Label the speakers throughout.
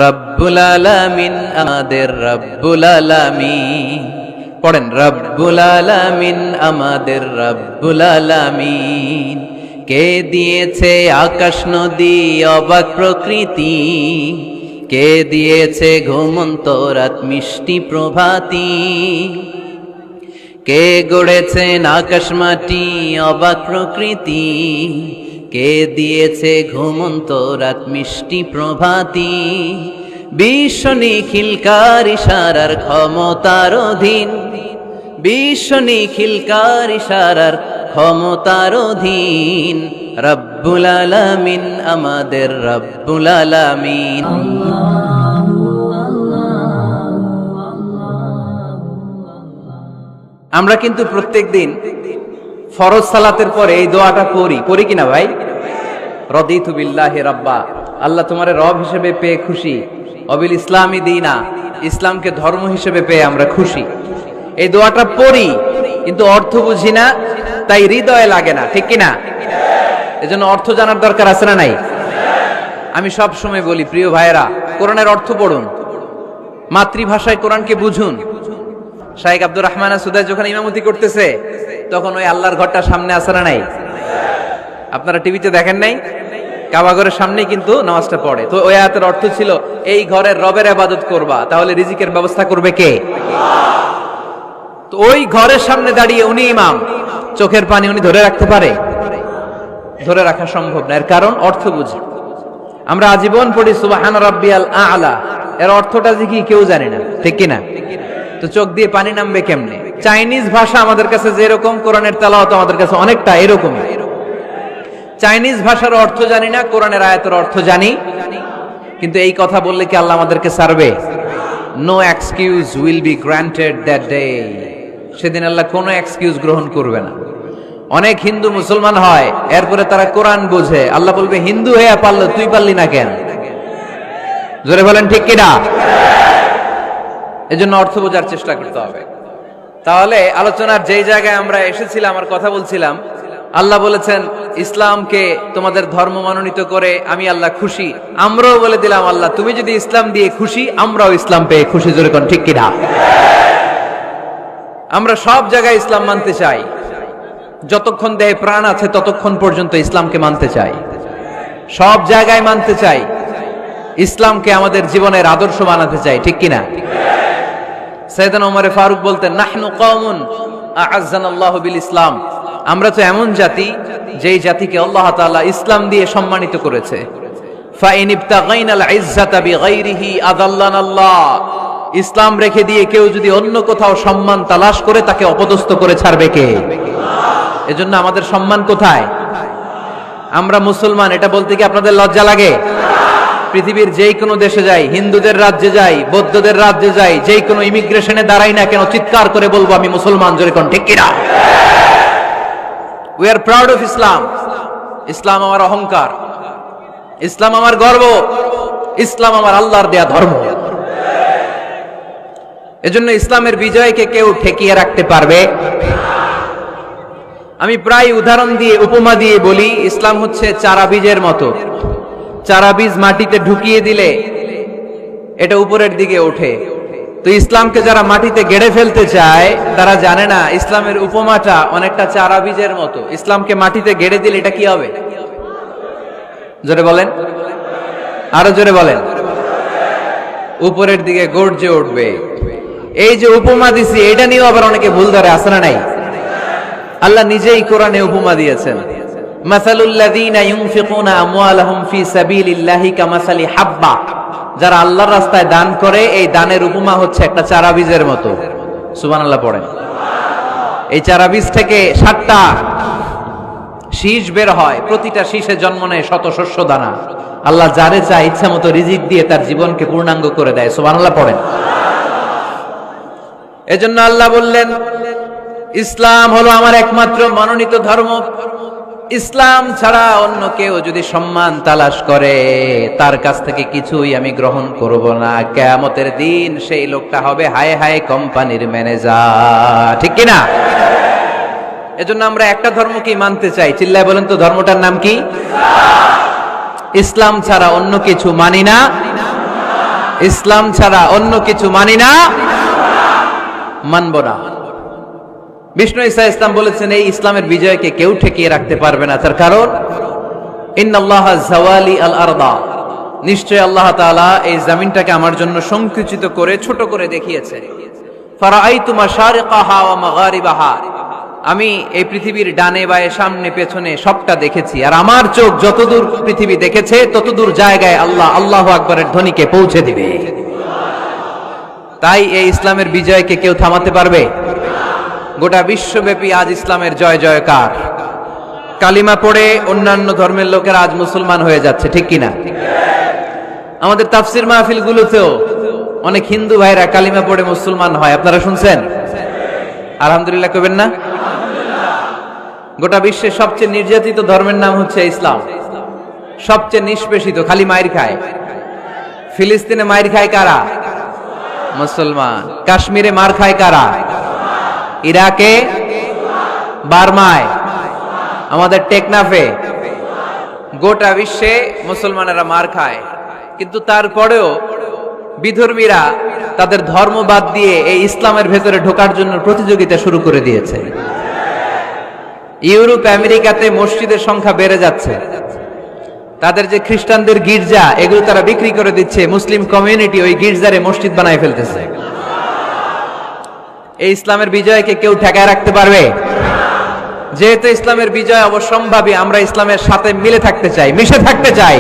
Speaker 1: রব্বুল আলামিন আমাদের রব্বুল আলামিন। পড়েন, রব্বুল আলামিন আমাদের রব্বুল আলামিন। কে দিয়েছে আকাশ নদী অবাক প্রকৃতি, কে দিয়েছে ঘুমন্ত রাত মিষ্টি প্রভাতী, কে গড়েছেন আকাশ মাটি অবাক প্রকৃতি, কে দিয়েছে ঘুমন্ত রাত মিষ্টি প্রভাতী। বিশ্ব নিখিলকার ইশারার ক্ষমতার অধীন, বিশ্ব নিখিলকার ইশারার ক্ষমতার অধীন। রব্বুল আলামিন আমাদের রব্বুল আলামিন। আমরা কিন্তু প্রত্যেকদিন ফরজ সালাতের পরে এই দোয়াটা পড়ি কিনা ভাই? রদিতু বিল্লাহি রাব্বা, আল্লাহ তোমারে রব হিসেবে পেয়ে খুশি, অবিল ইসলামী দীনা, ইসলামকে ধর্ম হিসেবে পেয়ে আমরা খুশি। এই দোয়াটা পড়ি কিন্তু অর্থ বুঝি না, তাই হৃদয়ে লাগে না, ঠিক কিনা? এজন্য অর্থ জানার দরকার আছে না নাই? আমি সব সময় বলি, প্রিয় ভাইয়েরা, কোরআনের অর্থ পড়ুন, মাতৃভাষায় কোরআনকে বুঝুন। শাইখ আব্দুর রহমান সুদাই যখন ইমামতি করতেছে তখন ওই আল্লাহর ঘরটা সামনে আছে না নাই? আপনারা টিভিতে দেখেন নাই? কাবা ঘরের সামনেই কিন্তু নামাজটা পড়ে। তো ওই আয়াতের অর্থ ছিল, এই ঘরের রবের ইবাদত করবা, তাহলে রিজিকের ব্যবস্থা করবে কে? তো ওই ঘরের সামনে দাঁড়িয়ে উনি ইমাম, চোখের পানি উনি ধরে রাখতে পারে? ধরে রাখা সম্ভব না। এর কারণ অর্থ বুঝি। আমরা আজীবন পড়ি সুবহান রাব্বিয়াল আ'লা, এর অর্থটা যে কি কেউ জানে না, ঠিক কিনা? তো চোখ দিয়ে পানি নামবে কেমনে? চাইনিজ ভাষা আমাদের কাছে যেরকম, কোরআনের তেলাওয়াত আমাদের কাছে অনেকটা এরকমই। চাইনিজ ভাষার অর্থ জানি না, কোরআনের আয়াতের অর্থ জানি, কিন্তু এই কথা বললে কি আল্লাহ আমাদেরকে ছাড়বে? No excuse will be granted that day. সেদিন আল্লাহ কোনো এক্সকিউজ গ্রহণ করবে না। অনেক হিন্দু মুসলমান হয়, এরপরে তারা কোরআন বোঝে, আল্লাহ বলবে, হিন্দু হয়ে পারলো, তুই পারলি না কেন? জোরে বলেন ঠিক কিনা? এজন্য অর্থ বোঝার চেষ্টা করতে হবে। তাহলে আলোচনার যেই জায়গায় আমরা এসেছিলাম, আর কথা বলছিলাম, আল্লাহ বলেছেন ইসলামকে তোমাদের ধর্ম মনোনীত করে আমি আল্লাহ খুশি। আমরাও বলে দিলাম, আল্লাহ তুমি যদি ইসলাম দিয়ে খুশি, আমরাও ইসলাম পেয়ে খুশি। জোরে কোন ঠিক কিনা? আমরা সব জায়গায় ইসলাম মানতে চাই, যতক্ষণ দেহে প্রাণ আছে ততক্ষণ পর্যন্ত ইসলামকে মানতে চাই, সব জায়গায় মানতে চাই, ইসলামকে আমাদের জীবনের আদর্শ বানাতে চাই, ঠিক কিনা? সাইয়েদনা ওমর ফারুক বলতেন, নাহনু কওমুন আ'আজ্জানাল্লাহু বিল ইসলাম, আমরা তো এমন জাতি যেই জাতিকে আল্লাহ তাআলা ইসলাম দিয়ে সম্মানিত করেছে। ফাইন ইবতাগাইনাল ইজ্জাতা বিগাইরিহি আযাল্লানাল্লাহ, ইসলাম রেখে দিয়ে কেউ যদি অন্য কোথাও সম্মান তালাশ করে, তাকে অপদস্থ করে ছাড়বে কে? এজন্য আমাদের সম্মান কোথায়? আমরা মুসলমান, এটা বলতে কি আপনাদের লজ্জা লাগে? পৃথিবীর যেই কোনো দেশে যাই, হিন্দুদের রাজ্যে যাই, বৌদ্ধদের রাজ্যে যাই, যেই কোনো ইমিগ্রেশনে দাঁড়াই না কেন, চিৎকার করে বলবো আমি মুসলমান। জোরে কোন ঠিক কিনা? We are proud of Islam. ইসলাম আমার অহংকার, ইসলাম আমার গর্ব, ইসলাম আমার আল্লাহর দেয়া ধর্ম। এজন্য ইসলামের বিজয়কে কেউ ঠেকিয়ে রাখতে পারবে? আমি প্রায় উদাহরণ দিয়ে, উপমা দিয়ে বলি, ইসলাম হচ্ছে চারা বীজের মতো। চারা বীজ মাটিতে ঢুকিয়ে দিলে এটা উপরের দিকে ওঠে। তো ইসলামকে যারা মাটিতে গেড়ে ফেলতে চায়, তারা জানে না ইসলামের উপমাটা অনেকটা চারা বীজের মতো। ইসলামকে মাটিতে গেড়ে দিলে এটা কি হবে? জোরে বলেন, আরো জোরে বলেন। উপরের দিকে গর্জে উঠবে। এই যে উপমা দিছি, এটা নিয়েও আবার অনেকে ভুল ধরে, আছে না নাই? আল্লাহ নিজেই কোরআনে উপমা দিয়েছেন, মাসালুল লাযীনা ইউনফিকুনা আমওয়ালাহুম ফি সাবিলিল্লাহি কামাসালি হাব্বা, যারা আল্লাহর রাস্তায় দান করে, এই দানের উপমা হচ্ছে একটা চারা বীজের মতো। সুবহানাল্লাহ পড়েন। এই চারা বীজ থেকে 7টা শীষ বের হয়, প্রতিটা শীষে জন্ম নেয় শত শস্য দানা। আল্লাহ যারে চায় ইচ্ছা মতো রিজিক দিয়ে তার জীবনকে পূর্ণাঙ্গ করে দেয়। সুবহানাল্লাহ পড়েন। এজন্য আল্লাহ বললেন, ইসলাম হলো আমার একমাত্র মনোনীত ধর্ম। ইসলাম ছাড়া অন্য কেউ যদি সম্মান তালাশ করে, তার কাছ থেকে কিছুই আমি গ্রহণ করব না। কিয়ামতের দিন সেই লোকটা হবে হায় হায় কোম্পানির ম্যানেজার, ঠিক কিনা? এজন্য আমরা একটা ধর্মকেই মানতে চাই। চিল্লায় বলেন তো, ধর্মটার নাম কি? ইসলাম ছাড়া অন্য কিছু মানি না। ইসলাম ছাড়া অন্য কিছু মানি না, মানব না। বিষ্ণু ঈসা ইসলাম বলেছেন এই ইসলামের বিজয়কে কেউ ঠেকিয়ে রাখতে পারবে না। তার কারণ ইন্নাল্লাহা যাওয়ালি আল আরদা, নিশ্চয় আল্লাহ তাআলা এই জমিনটাকে আমার জন্য সংকুচিত করে ছোট করে দেখিয়েছে। ফারাআইতু মাশারিকাহা ওয়া মাগারিবাহা, আমি এই পৃথিবীর ডানে বায়ে সামনে পেছনে সবটা দেখেছি, আর আমার চোখ যতদূর পৃথিবী দেখেছে ততদূর জায়গায় আল্লাহ আল্লাহু আকবারের ধ্বনিকে পৌঁছে দিবে। তাই এই ইসলামের বিজয়কে কেউ থামাতে পারবে? গোটা বিশ্বব্যাপী আজ ইসলামের জয় জয়কার। কালিমা পড়ে অন্যান্য ধর্মের লোকেরা আজ মুসলমান হয়ে যাচ্ছে, ঠিক কিনা? আমাদের তাফসির মাহফিলগুলোতেও অনেক হিন্দু ভাইরা কালিমা পড়ে মুসলমান হয়, আপনারা শুনছেন? আলহামদুলিল্লাহ কইবেন না? গোটা বিশ্বের সবচেয়ে নির্যাতিত ধর্মের নাম হচ্ছে ইসলাম, সবচেয়ে নিষ্পেষিত, খালি মাইর খায়। ফিলিস্তিনে মাইর খায় কারা? মুসলমান। কাশ্মীরে মার খায় কারা? ইরাকে, বার্মায়, আমাদের টেকনাফে, গোটা বিশ্বে মুসলমানেরা মার খায়। কিন্তু তারপরেও বিধর্মীরা তাদের ধর্ম বাদ দিয়ে এই ইসলামের ভেতরে ঢোকার জন্য প্রতিযোগিতা শুরু করে দিয়েছে। ইউরোপ আমেরিকাতে মসজিদের সংখ্যা বেড়ে যাচ্ছে, তাদের যে খ্রিস্টানদের গির্জা এগুলো তারা বিক্রি করে দিচ্ছে, মুসলিম কমিউনিটি ওই গির্জারে মসজিদ বানায় ফেলতেছে। এই ইসলামের বিজয়কে কেউ ঠেকায় রাখতে পারবে? যেহেতু ইসলামের বিজয় অবশ্যম্ভাবী, আমরা ইসলামের সাথে মিলে থাকতে চাই, মিশে থাকতে চাই,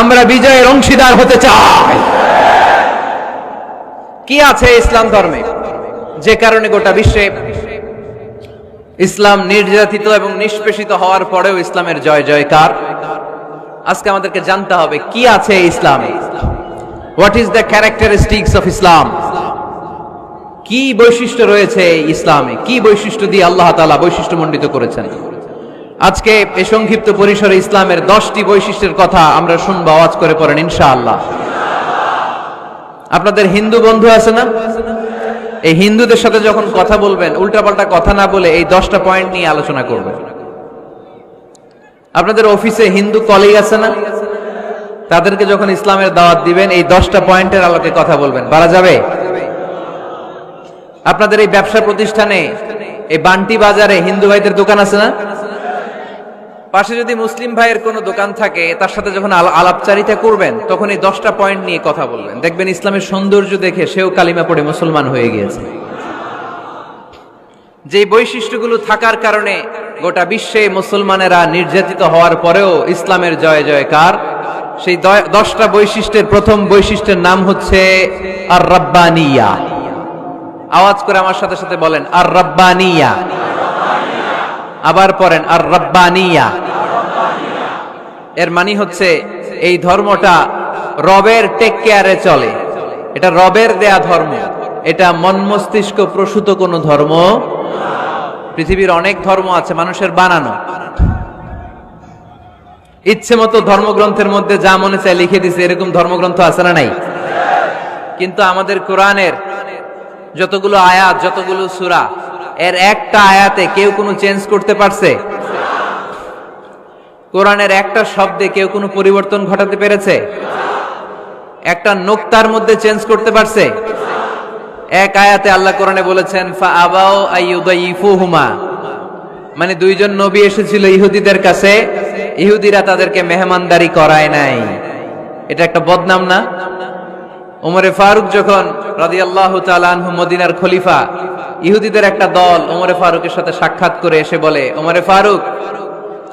Speaker 1: আমরা বিজয়ের অংশীদার হতে চাই। কি আছে ইসলাম ধর্মে যে কারণে গোটা বিশ্বে ইসলাম নির্যাতিত এবং নিষ্পেষিত হওয়ার পরেও ইসলামের জয় জয়কার? আজকে আমাদেরকে জানতে হবে কি আছে ইসলামে। What is the characteristics of Islam? কি বৈশিষ্ট্য রয়েছে ইসলামে, কি বৈশিষ্ট্য দিয়ে আল্লাহ তাআলা বৈশিষ্ট্যমণ্ডিত করেছেন? আজকে এই সংক্ষিপ্ত পরিসরে ইসলামের 10টি বৈশিষ্ট্যের কথা আমরা শুনবো, আওয়াজ করে পড়েন ইনশাআল্লাহ। আপনাদের হিন্দু বন্ধু আছে না? এই হিন্দুদের সাথে যখন কথা বলবেন উল্টাপাল্টা কথা না বলে এই 10টা পয়েন্ট নিয়ে আলোচনা করবেন। আপনাদের অফিসে হিন্দু কলিগ আছে না? তাদেরকে যখন ইসলামের দাওয়াত দিবেন এই 10টা পয়েন্টের আলোকে কথা বলবেন, পারা যাবে? আপনাদের এই ব্যবসা প্রতিষ্ঠানে, এই বান্টি বাজারে হিন্দু ভাইদের দোকান আছে না? পাশে যদি মুসলিম ভাইয়ের কোনো দোকান থাকে তার সাথে যখন আলাপচারিতা করবেন তখন এই 10টা পয়েন্ট নিয়ে কথা বলবেন, দেখবেন ইসলামের সৌন্দর্য দেখে সেও কালিমা পড়ে মুসলমান হয়ে গিয়েছে। যে বৈশিষ্ট্যগুলো থাকার কারণে গোটা বিশ্বে মুসলমানেরা নির্যাতিত হওয়ার পরেও ইসলামের জয় জয়কার, সেই 10টা বৈশিষ্ট্যের প্রথম বৈশিষ্ট্যের নাম হচ্ছে আর রাব্বানিয়া। আওয়াজ করে আমার সাথে সাথে বলেন আর রাব্বানিয়া। আবার পড়েন আর রাব্বানিয়া। এর মানে হচ্ছে এই ধর্মটা রবের টেক কেয়ারে চলে, এটা রবের দেয়া ধর্ম, এটা মন মস্তিষ্ক প্রসূত কোনো ধর্ম। পৃথিবীর অনেক ধর্ম আছে মানুষের বানানো, ইচ্ছে মতো ধর্মগ্রন্থের মধ্যে যা মনে চায় লিখে দিছে, এরকম ধর্মগ্রন্থ আছে না নাই? কিন্তু আমাদের কোরআনের যতগুলো আয়াত, যতগুলো সূরা, এর একটা আয়াতে কেউ কোনো চেঞ্জ করতে পারছে? কোরআনের একটা শব্দে কেউ কোনো পরিবর্তন ঘটাতে পেরেছে? একটা নোক্তার মধ্যে চেঞ্জ করতে পারছে? এক আয়াতে আল্লাহ কোরআনে বলেছেন ফাআবাউ আইয়ুদাইফুহুমা, মানে দুইজন নবী এসেছিল ইহুদিদের কাছে, ইহুদিরা তাদেরকে মেহমানদারি করায় নাই। এটা একটা বদনাম না? ওমরে ফারুক যখন রাদিয়াল্লাহু তাআলা আনহু মদিনার খলিফা, ইহুদিদের একটা দল ওমরে ফারুকের সাথে সাক্ষাৎ করে এসে বলে, ওমরে ফারুক,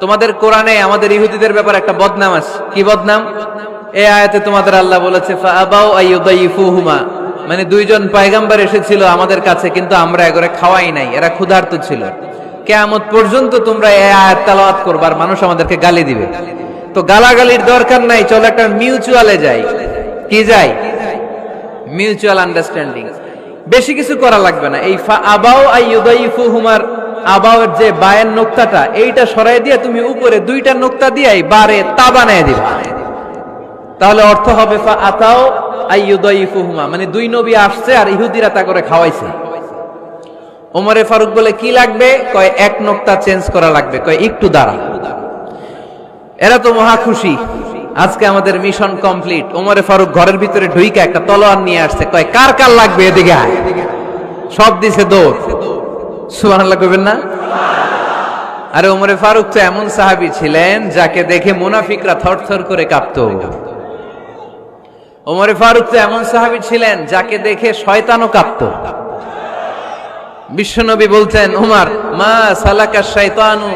Speaker 1: তোমাদের কোরআনে আমাদের ইহুদিদের ব্যাপারে একটা বদনাম আছে। কি বদনাম? এই আয়াতে তোমাদের আল্লাহ বলেছে ফাআবাউ আইয়ুদাইফুহুমা, মানে দুইজন পয়গম্বর এসেছিল আমাদের কাছে কিন্তু আমরা এগরে খাওয়াই নাই, এরা ক্ষুধার্ত ছিল। কিয়ামত পর্যন্ত তোমরা এই আয়াত তেলাওয়াত করবে আর মানুষ আমাদেরকে গালি দিবে। তো গালাগালির দরকার নাই, চলো একটা মিউচুয়ালে যাই। কি যাই? Mutual understanding. বেশি কিছু করা লাগবে না। এই ফাআবাউ আইয়ুদাইফুহুমার আবাউর যে বায়ের নোক্তাটা, এইটা সরাই দিয়ে তুমি উপরে দুইটা নোক্তা দিয়েই বারে তা বানায় দিবা, তাহলে অর্থ হবে ফাআতাউ আইয়ুদাইফুহুমা, মানে দুই নবী আসছে আর ইহুদিরা তা করে খাওয়াইছে। ওমরে ফারুক বলে কি লাগবে? কয় এক নোক্তা চেঞ্জ করা লাগবে। কয় একটু দাঁড়া। এরা তো মহা খুশি, আজকে আমাদের মিশন কমপ্লিট। ওমরে ফারুক ঘরের ভিতরে ঢুইকা একটা তলোয়ার নিয়ে আসছে, কয় কার কার লাগবে এদিকে আয়। সব দিছে দৌড়। সুবহানাল্লাহ কইবেন না? আরে ওমরে ফারুক তো এমন সাহাবী ছিলেন যাকে দেখে মুনাফিকরা থরথর করে কাঁপতো। ওমরে ফারুক তো এমন সাহাবী ছিলেন যাকে দেখে শয়তানও কাঁপতো। বিশ্বনবী বলতেন, ওমর মা সালাকা শাইতানু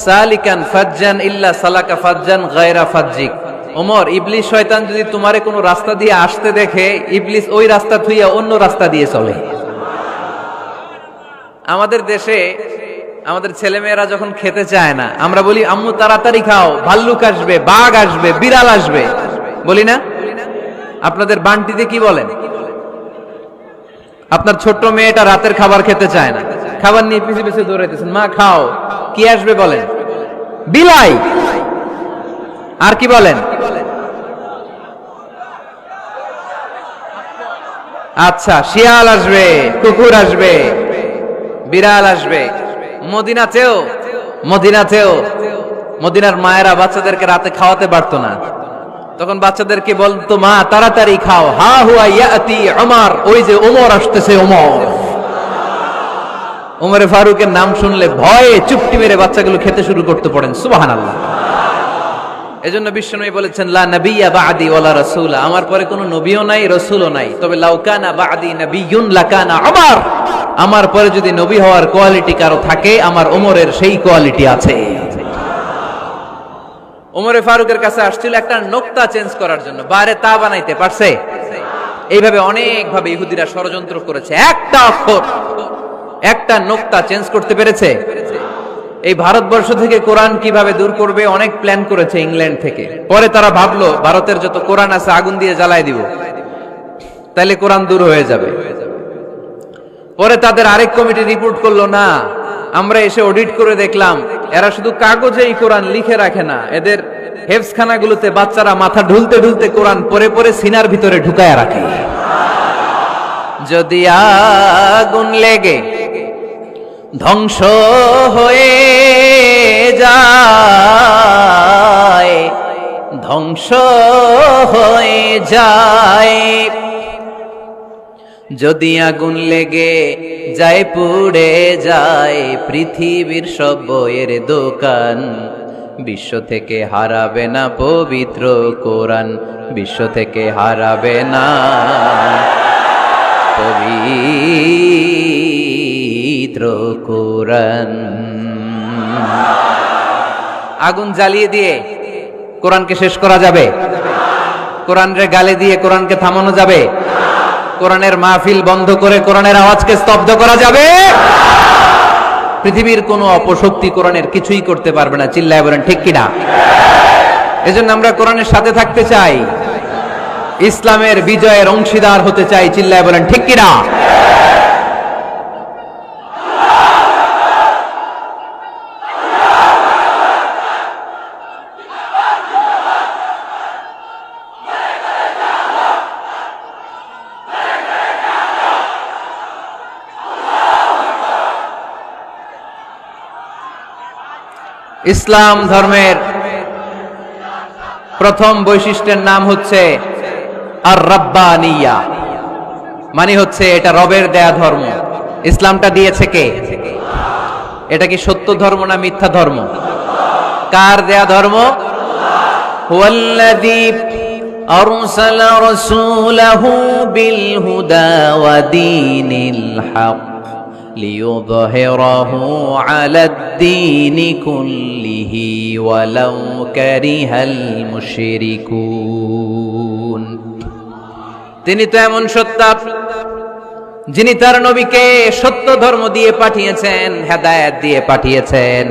Speaker 1: সালিকান ফাজ্জান ইল্লা সালাকা ফাজ্জান গায়রা ফাজ্জিক। ওমর, ইবলিস শয়তান যদি তোমারে কোনো রাস্তা দিয়ে আসতে দেখে, ইবলিস ওই রাস্তা থুইয়া অন্য রাস্তা দিয়ে চলে। আমাদের দেশে আমাদের ছেলেমেয়েরা যখন খেতে চায় না, আমরা বলি আম্মু তাড়াতাড়ি খাও, ভাল্লুক আসবে, বাঘ আসবে, বিড়াল আসবে, বলি না? আপনাদের বান্টিতে কি বলেন? আপনার ছোট্ট মেয়েটা রাতের খাবার খেতে চায় না, খাবার নিয়ে পিছে পিছে দৌড়াইতেছেন, মা খাও, কি আসবে বলেন? বিলাই। আর কি বলেন? আচ্ছা, শিয়াল আসবে, কুকুর আসবে, বিড়াল আসবে। মদিনাতেও মদিনার মায়েরা বাচ্চাদেরকে রাতে খাওয়াতে পারতো না, তখন বাচ্চাদেরকে বলতো, মা তাড়াতাড়ি খাও, হা হুয়া ইয়াতি ওমর, ওই যে ওমর আসতেছে। ওমরে ফারুকের নাম শুনলে ভয়ে চুপটি মেরে বাচ্চাগুলো খেতে শুরু করতে পড়েন। সুবহানাল্লাহ। এজন্য বিশ্বনবী বলেছেন, লা নাবিয়্যা বা'দি ওয়ালা রাসূল, আমার পরে কোনো নবীও নাই, রাসূলও নাই, তবে লাউ কানা বা'দি নাবিয়্যুন লাকানা ওমর, আমার পরে যদি নবী হওয়ার কোয়ালিটি কারো থাকে, আমার ওমরের সেই কোয়ালিটি আছে। ওমরে ফারুকের কাছে আসছিল একটা নোক্তা চেঞ্জ করার জন্য, বাইরে তা বানাইতে পারছে? এইভাবে অনেক ভাবে ইহুদিরা ষড়যন্ত্র করেছে, একটা অক্ষর, একটা নোক্তা চেঞ্জ করতে পেরেছে? এই ভারতবর্ষ থেকে কোরআন কিভাবে দূর করবে অনেক প্ল্যান করেছে ইংল্যান্ড থেকে। পরে তারা ভাবলো ভারতের যত কোরআন আছে আগুন দিয়ে জ্বালায় দিব, তাইলে কোরআন দূর হয়ে যাবে। পরে তাদের আরেক কমিটি রিপোর্ট করলো, না, আমরা এসে অডিট করে দেখলাম এরা শুধু কাগজেই কোরআন লিখে রাখে না, এদের হেফজখানাগুলোতে বাচ্চারা মাথা ঢুলতে ঢুলতে কোরআন পড়ে পড়ে সিনার ভিতরে ঢুকায় রাখে। যদি আগুন লেগে ধ্বংস হয়ে যায়, ধ্বংস হয়ে যায়, যদি আগুন লেগে যায় পুড়ে যায় পৃথিবীর সব বইয়ের দোকান, বিশ্ব থেকে হারাবে না পবিত্র কোরআন, বিশ্ব থেকে হারাবে না পবিত্র কোরআন। আগুন জ্বালিয়ে দিয়ে কোরআনকে শেষ করা যাবে? কোরআনরে গালে দিয়ে কোরআনকে থামানো যাবে? কোরআনের মাহফিল বন্ধ করে কোরআনের আওয়াজকে স্তব্ধ করা যাবে? পৃথিবীর কোনো অপশক্তি কোরআনের কিছুই করতে পারবে না। চিল্লায় বলেন ঠিক কিনা? এজন্য আমরা কোরআনের সাথে থাকতে চাই, ইসলামের বিজয়ের অংশীদার হতে চাই। চিল্লায় বলেন ঠিক কিনা? ইসলাম ধর্মের প্রথম বৈশিষ্ট্যের নাম হচ্ছে আর রাব্বানিয়া, মানে হচ্ছে এটা রবের দেয়া ধর্ম। ইসলামটা দিয়েছে কে? এটা কি সত্য ধর্ম না মিথ্যা ধর্ম? কার দেয়া ধর্ম? হুয়াল্লাযী আরসালা রাসূলাহু বিল হুদা ওয়া দীনিল হক লিইয়ুযহিরাহু আলাদ-দীনি কুল্লিহি ওয়ালাউ কারিহাল মুশরিকুন। তিনি তো এমন সত্তা যিনি তার নবীকে সত্য ধর্ম দিয়ে পাঠিয়েছেন, হেদায়েত দিয়ে পাঠিয়েছেন।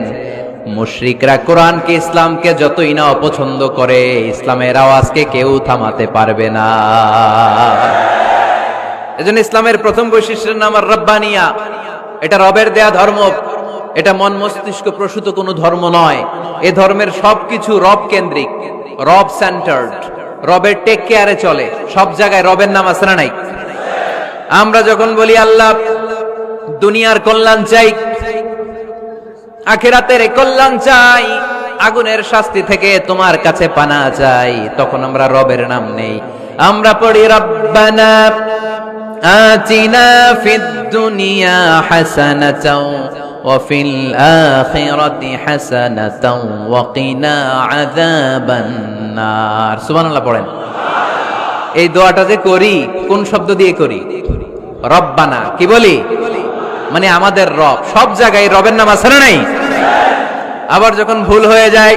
Speaker 1: মুশরিকরা কোরআনকে, ইসলামকে যতই না অপছন্দ করে, ইসলামের আওয়াজকে কেউ থামাতে পারবে না। এজন্য ইসলামের প্রথম বৈশিষ্ট্যের নাম আর রাব্বানিয়া। এটা রবের দেয়া ধর্ম, এটা মন মস্তিষ্ক প্রসূত কোনো ধর্ম নয়। এ ধর্মের সবকিছু রব কেন্দ্রিক, রব সেন্টার্ড, রবের টেক কেয়ারে চলে। সব জায়গায় রবের নাম আছে না নাই? আমরা যখন বলি আল্লাহ দুনিয়ার কল্যাণ চাই, আখিরাতের কল্যাণ চাই, আগুনের শাস্তি থেকে তোমার কাছে পানা চাই, তখন আমরা রবের নাম নেই। আমরা পড়ি রব্বানা আতিনা ফিদ দুনিয়া হাসানাতাও ওয়া ফিল আখিরাতি হাসানাতাও ওয়া কিনা আযাবান নার। সুবহানাল্লাহ পড়েন। এই দোয়াটা যে করি কোন শব্দ দিয়ে করি? রব্বানা। কি বলি? মানে আমাদের রব। সব জায়গায় রবের নাম আছে না নাই? আবার যখন ভুল হয়ে যায়,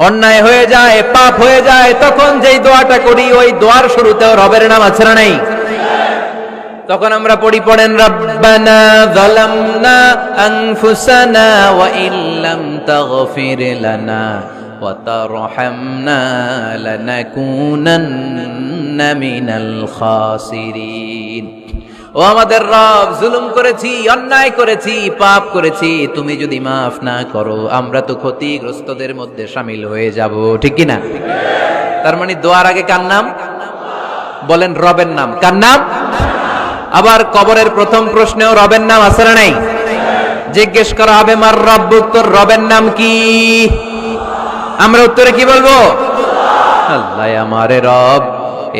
Speaker 1: অন্যায় হয়ে যায়, পাপ হয়ে যায়, তখন যেই দোয়াটা করি ওই দোয়ার শুরুতেও রবের নাম আছে না নাই? তখন আমরা পড়েন রব্বানা যালামনা আনফুসানা ওয়া ইল্লাম তাগফির লানা ওয়া তারহামনা লানাকুনান্না মিনাল খাসিরিন। ও আমাদের রব, জুলুম করেছি, অন্যায় করেছি, পাপ করেছি, তুমি যদি মাফ না করো আমরা তো ক্ষতিগ্রস্তদের মধ্যে শামিল হয়ে যাব। ঠিক কি না? তার মানে দোয়ার আগে কার নাম? বলেন রবের নাম। কার নাম? আবার কবরের প্রথম প্রশ্নেও রবের নাম আছে না নাই? জিজ্ঞেস করা হবে মার রব্বুক, তোর রবের নাম কি? আমরা উত্তরে কি বলবো? আল্লাহ আমার রব,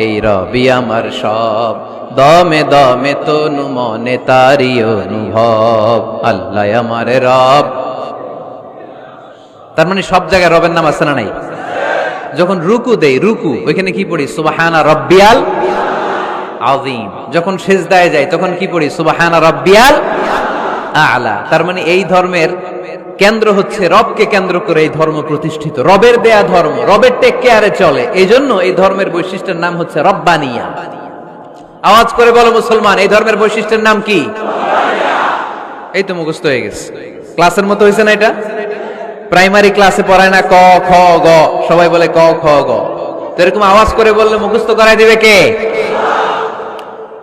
Speaker 1: এই রবই আমার সব, দমে দমে তনু মনে তারি অনুভব, আল্লাহ আমার রব। তার মানে সব জায়গায় রবের নাম আছে না নাই? যখন রুকু দেই, রুকু ওইখানে কি পড়ি? সুবহানা রাব্বিয়াল আযীম। যখন সিজদায় যাই তখন কি পড়ি? সুবহানা রাব্বিয়াল আ'লা। তার মানে এই ধর্মের কেন্দ্র হচ্ছে রবকে কেন্দ্র করে এই ধর্ম প্রতিষ্ঠিত, রবের দেয়া ধর্ম, রবের টেক কেয়ারে চলে। এই জন্য এই ধর্মের বৈশিষ্ট্যের নাম হচ্ছে রব্বানিয়া। আওয়াজ করে বলো মুসলমান, এই ধর্মের বৈশিষ্ট্যের নাম কি? এই তো মুখস্থ হয়ে গেছে। ক্লাসের মতো হয়েছে না এটা? প্রাইমারি ক্লাসে পড়ায় না ক খ গ, সবাই বলে ক খ গ। তো এরকম আওয়াজ করে বললে মুখস্থ করাই দিবে কে?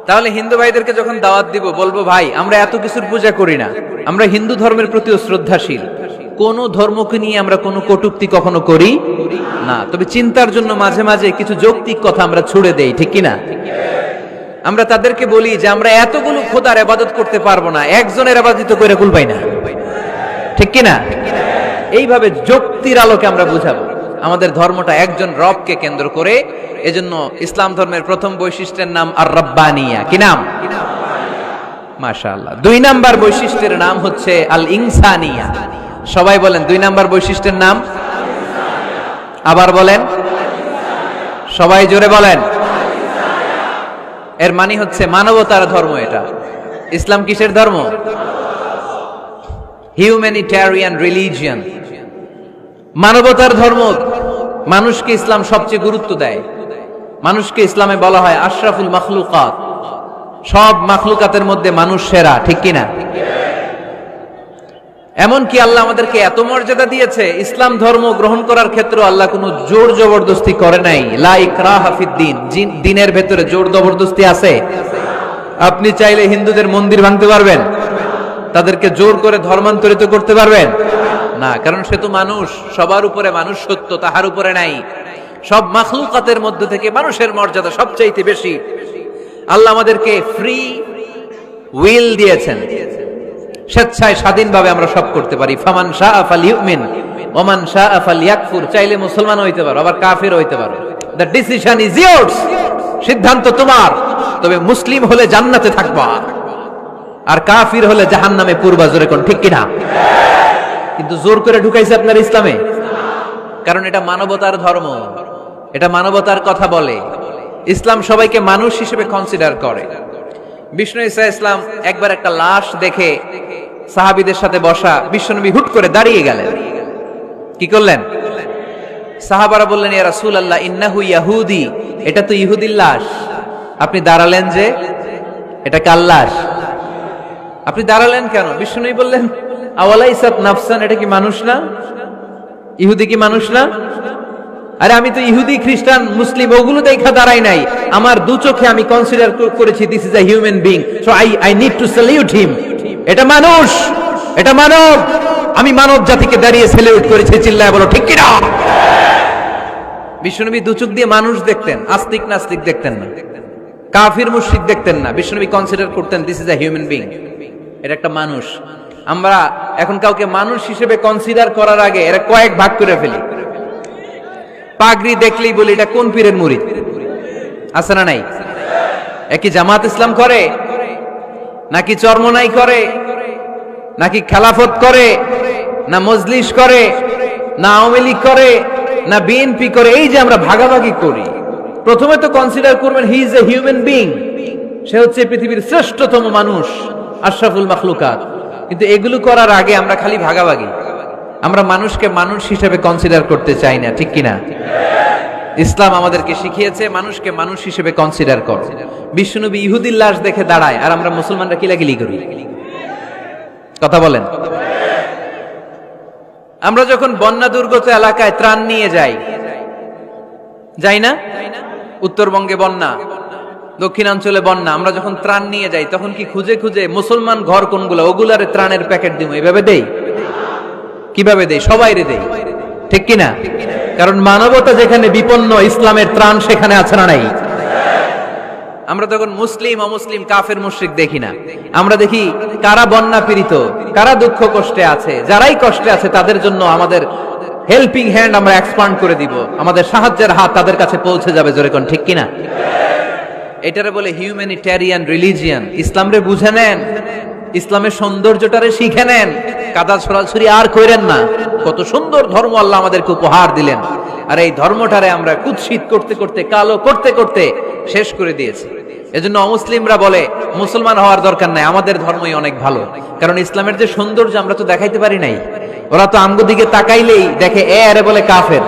Speaker 1: তাহলে হিন্দু ভাইদেরকে যখন দাওয়াত দিব বলবো, ভাই আমরা এত কিছুর পূজা করি না, আমরা হিন্দু ধর্মের প্রতিও শ্রদ্ধাশীল, কোন ধর্মকে নিয়ে আমরা কোনো কটূক্তি কখনো করি না, তবে চিন্তার জন্য মাঝে মাঝে কিছু যৌক্তিক কথা আমরা ছুড়ে দেই। ঠিক কিনা? আমরা তাদেরকে বলি যে আমরা এতগুলো খোদার ইবাদত করতে পারবো না, একজনের ইবাদত করে কুল পাই না। ঠিক কিনা? এইভাবে যুক্তির আলোকে আমরা বুঝাবো আমাদের ধর্মটা একজন রবকে কেন্দ্র করে। এজন্য ইসলাম ধর্মের প্রথম বৈশিষ্ট্যের নাম আর রব্বানিয়া। কি নাম? মাশাআল্লাহ। 2 নাম্বার বৈশিষ্ট্যের নাম হচ্ছে আল ইনসানিয়া। সবাই বলেন 2 নাম্বার বৈশিষ্ট্যের নাম। আবার বলেন, সবাই জোরে বলেন। এর মানে হচ্ছে মানবতার ধর্ম। এটা ইসলাম কিসের ধর্ম? হিউম্যানিটেরিয়ান রিলিজিয়ন, মানবতার ধর্ম। মানুষকে ইসলাম সবচেয়ে গুরুত্ব দেয়। মানুষকে ইসলামে বলা হয় আশরাফুল মাখলুকাত, সব মাখলুকাতের মধ্যে মানুষ সেরা। ঠিক কিনা? এমনকি আল্লাহ আমাদেরকে এত মর্যাদা দিয়েছে, ইসলাম ধর্ম গ্রহণ করার ক্ষেত্রে আল্লাহ কোনো জোর জবরদস্তি করে নাই। লা ইকরাহা ফিদ্দিন, দ্বীনের ভেতরে জোর জবরদস্তি আছে? আপনি চাইলে হিন্দুদের মন্দির ভাঙতে পারবেন, তাদেরকে জোর করে ধর্মান্তরিত করতে পারবেন না, কারণ সে তো মানুষ, সবার উপরে মানুষ সত্য, তাহার উপরে নাই। সব মাখলুকাতের মধ্যে থেকে মানুষের মর্যাদা সবচাইতে বেশি। আল্লাহ আমাদেরকে ফ্রি উইল দিয়েছেন, স্বেচ্ছায় স্বাধীনভাবে আমরা সব করতে পারি। ফামান শাআ ফালইউমিন ওয়া মান শাআ ফালইয়াকফুর। চাইলে মুসলমান হইতে পারো, আবার কাফির হইতে পারো। দ্য ডিসিশন ইজ ইয়ার্স, সিদ্ধান্ত তোমার। তবে মুসলিম হলে জান্নাতে থাকবা, আর কাফির হলে জাহান্নামে পূর্বা। জোরে কোন ঠিক কিনা? কিন্তু জোর করে ঢুকাইছে আপনার ইসলামে, কারণ এটা মানবতার ধর্ম, এটা মানবতার কথা বলে। ইসলাম সবাইকে মানুষ হিসেবে কনসিডার করে। বিষ্ণু ঈসা ইসলাম একবার একটা লাশ দেখে সাহাবীদের সাথে বসা, বিশ্বনবী হুট করে দাঁড়িয়ে গেলেন। কি করলেন? সাহাবারা বললেন, ইয়া রাসূলুল্লাহ ইন্নাহু ইয়াহুদি, এটা তো ইহুদির লাশ। আপনি দাঁড়ালেন যে, এটা কার লাশ? আপনি দাঁড়ালেন কেন? বিষ্ণুনবী বললেন, আওয়ালাইসাত নাফসান, এটা কি মানুষ না? ইহুদি কি মানুষ না? আরে আমি তো ইহুদি, খ্রিস্টান, মুসলিম ওগুলো দেখা দাঁড়াই নাই, আমার দু চোখে আমি কনসিডার করেছি this is a human being, so I need to salute হিম। এটা মানুষ, এটা মানব, আমি মানব জাতিকে দাঁড়িয়ে স্যালিউট করেছি। চিল্লায় বলো ঠিক কিনা? বিশ্বনবী দু চোখ দিয়ে মানুষ দেখতেন, আস্তিক নাস্তিক দেখতেন না, কাফির মুশরিক দেখতেন না। বিশ্বনবী কনসিডার করতেন this is a human being, এটা একটা মানুষ। আমরা এখন কাউকে মানুষ হিসেবে কনসিডার করার আগে এরা কয়েক ভাগ করে ফেলি। পাগড়ি দেখলেই বলি এটা কোন পীরের মুরিদ, আছে না নাই? একই জামাত ইসলাম করে, নাকি চরমনাই করে, নাকি খেলাফত করে, না মজলিস করে, না আওয়ামী লীগ করে, না বিএনপি করে? এই যে আমরা ভাগাভাগি করি, প্রথমে তো কনসিডার করবেন he is a human being, সে হচ্ছে পৃথিবীর শ্রেষ্ঠতম মানুষ, আশরাফুল মাখলুকাত। কিন্তু এগুলো করার আগে আমরা খালি ভাগাভাগি, আমরা মানুষকে মানুষ হিসেবে কনসিডার করতে চাই না, ঠিক কিনা? ইসলাম আমাদেরকে শিখিয়েছে মানুষকে মানুষ হিসেবে কনসিডার কর। বিশ্বনবী ইহুদির লাশ দেখে দাঁড়ায়, আর আমরা মুসলমানরা কিলাকিলি করি। কথা বলেন। আমরা যখন বন্যা দুর্গত এলাকায় ত্রাণ নিয়ে যাই না? উত্তরবঙ্গে বন্যা, দক্ষিণাঞ্চলে বন্যা, আমরা যখন ত্রাণ নিয়ে যাই তখন কি খুঁজে খুঁজে মুসলমান ঘর কোনগুলো ওগুলারে ত্রাণের প্যাকেট দিব এভাবে দেই? কিভাবে দেই? সবাইরে দেই, ঠিক কিনা? কারণ মানবতা যেখানে বিপন্ন, ইসলামের ত্রাণ সেখানে আছে না নাই? আমরা তখন মুসলিম অমুসলিম কাফের মুশরিক দেখি না, আমরা দেখি কারা বন্যা পীড়িত, কারা দুঃখ কষ্টে আছে। যারাই কষ্টে আছে তাদের জন্য আমাদের হেল্পিং হ্যান্ড আমরা এক্সপান্ড করে দিব, আমাদের সাহায্যের হাত তাদের কাছে পৌঁছে যাবে। জোরে কোন ঠিক কিনা? এটারে বলে হিউম্যানিটেরিয়ান রিলিজিয়ান। ইসলামরে বুঝে নেন, ইসলামের সৌন্দর্যটারে শিখে নেন, কাদা ছড়াছড়ি আর কইরেন না। কত সুন্দর ধর্ম আল্লাহ আমাদেরকে উপহার দিলেন, আর এই ধর্মটারে আমরা কুৎসিত করতে করতে, কালো করতে করতে শেষ করে দিয়েছি। এজন্য অমুসলিমরা বলে মুসলমান হওয়ার দরকার নাই, আমাদের ধর্মই অনেক ভালো। কারণ ইসলামের যে সৌন্দর্য আমরা তো দেখাইতে পারি নাই। ওরা তো আমগো দিকে তাকাইলেই দেখে এ আরে বলে কাফের,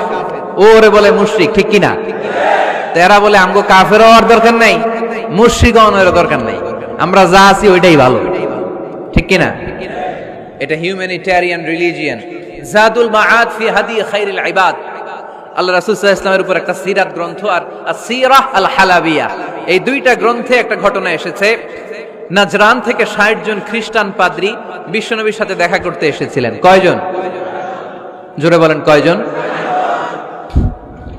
Speaker 1: ও রে বলে মুশরিক, ঠিক কিনা? এরা বলে আমগো কাফের হওয়ার দরকার নাই, মুশরিক হওয়ার দরকার নাই, আমরা যা আছি ওইটাই ভালো, ঠিক কিনা? এটা হিউম্যানিটেরিয়ান রিলিজিয়ান। জাদুল মাআদ ফি হাদি খায়রিল ইবাদ, আল্লাহ রাসূল সাল্লাল্লাহু আলাইহি ওয়াসাল্লামের উপর একটা সিরাত গ্রন্থ আর আসিরাহ আল হালাবিয়া, এই দুইটা গ্রন্থে একটা ঘটনা এসেছে। নাজরান থেকে ৬০ জন খ্রিস্টান পাদ্রী বিশ্বনবীর সাথে দেখা করতে এসেছিলেন। কয়জন? জোরে বলেন কয়জন?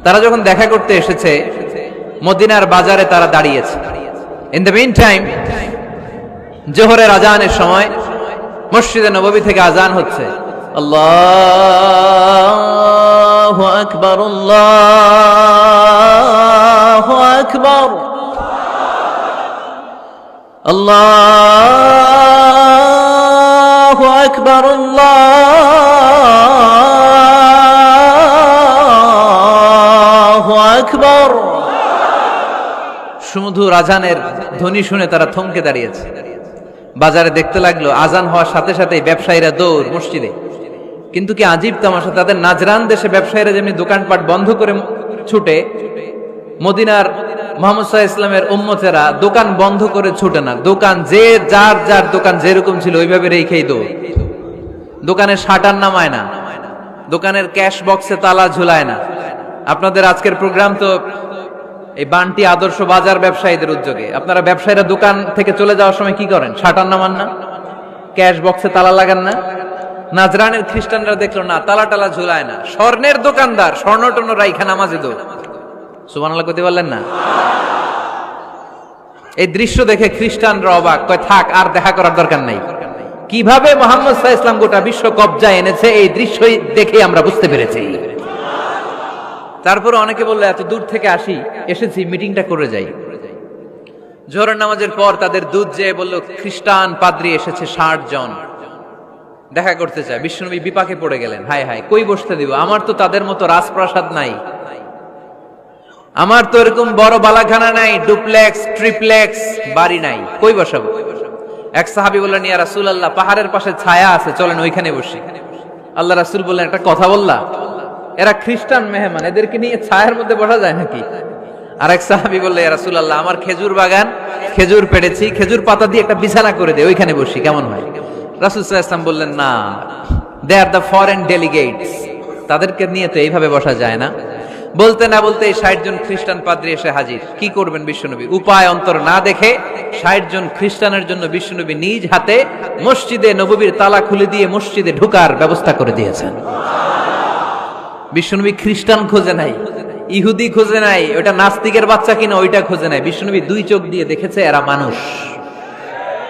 Speaker 1: তারা যখন দেখা করতে এসেছে মদিনার বাজারে তারা দাঁড়িয়েছে। ইন দ্য মিন টাইম জোহরের আজানের সময় মসজিদে নববী থেকে আজান হচ্ছে। আল্লাহু আকবার, আল্লাহু আকবার, আল্লাহু আকবার, আল্লাহু আকবার। সুমধুর আজানের ধ্বনি শুনে তারা থমকে দাঁড়িয়েছে। বাজারে দেখতে লাগলো আজান হওয়ার সাথে সাথেই ব্যবসায়ীরা দৌড় মসজিদে। কিন্তু কি আজীব তামাশা, তাদের নাজরান দেশে ব্যবসায়ীরা যেমনি দোকানপাট বন্ধ করে ছুটে, মদিনার মুহাম্মদ সাল্লাল্লাহু আলাইহি ওয়াসাল্লামের উম্মতেরা দোকান বন্ধ করে ছুটে না। দোকান যে যার যার দোকান যেরকম ছিল ওইভাবে রেখেই দৌড়। দোকানের শাটার নামায় না, দোকানের ক্যাশ বক্সে তালা ঝুলায় না। আপনাদের আজকের প্রোগ্রাম তো এই বান্টি আদর্শ বাজার ব্যবসায়ীদের উদ্যোগে। আপনারা ব্যবসায়ীরা দোকান থেকে চলে যাওয়ার সময় কি করেন? শাটার নামান না, ক্যাশ বক্সে তালা লাগান না। নাজরানের খ্রিস্টানরা দেখলো না, তালা টালা ঝুলায় না। স্বর্ণের দোকানদার স্বর্ণ টর্ণ রাইখা নামাজে দৌড়। সুবহানাল্লাহ কইতে পারলেন না? এই দৃশ্য দেখে খ্রিস্টানরা অবাক, কয় থাক আর দেখা করার দরকার নাই। কিভাবে মুহাম্মদ সাল্লাল্লাহু আলাইহি ওয়াসাল্লাম গোটা বিশ্ব কবজায় এনেছে এই দৃশ্য দেখে আমরা বুঝতে পেরেছি। তারপরে অনেকে বললো এত দূর থেকে এসেছি মিটিংটা করে যাই। জোহরের নামাজের পর তাদের দুধ যেয়ে বলল খ্রিস্টান পাদ্রী এসেছে ৬০ জন দেখা করতে চায়। বিশ্বনবী বিপাকে পড়ে গেলেন, হায় হায় কই বসতে দিব, আমার তো তাদের মতো রাজপ্রাসাদ নাই, আমার তো এরকম বড় বালাখানা নাই, ডুপ্লেক্স ট্রিপ্লেক্স বাড়ি নাই, কই বসাবো? এক সাহাবী বললেন, ইয়া রাসূলুল্লাহ পাহাড়ের পাশে ছায়া আছে, চলেন ওইখানে বসি। আল্লাহ রাসূল বললেন, একটা কথা বললা, এরা খ্রিস্টান মেহমান, এদেরকে নিয়ে ছায়ার মধ্যে বসা যায় নাকি? আর এক সাহাবী বললেন, ইয়া রাসূলুল্লাহ আমার খেজুর বাগান, খেজুর পেড়েছি, খেজুর পাতা দিয়ে একটা বিছানা করে দে, ওইখানে বসি, কেমন হয়? রাসূল সাল্লাল্লাহু আলাইহি ওয়াসাল্লাম বললেন, না, দে আর দ্য ফরেন ডেলিগেটস, তাদেরকে নিয়ে তো এইভাবে বসা যায় না। বলতে না বলতে ৬০ জন খ্রিস্টান পাদ্রী এসে হাজির। কি করবেন বিশ্বনবী? উপায় অন্তর না দেখে ৬০ জন খ্রিস্টানের জন্য বিশ্বনবী নিজ হাতে মসজিদে নববীর তালা খুলে দিয়ে মসজিদে ঢোকার ব্যবস্থা করে দিয়েছেন। বিশ্বনবী খ্রিস্টান খোঁজে নাই, ইহুদি খোঁজে নাই, ওটা নাস্তিকের বাচ্চা কিনা ওইটা খোঁজে নাই। বিশ্বনবী দুই চোখ দিয়ে দেখেছে এরা মানুষ।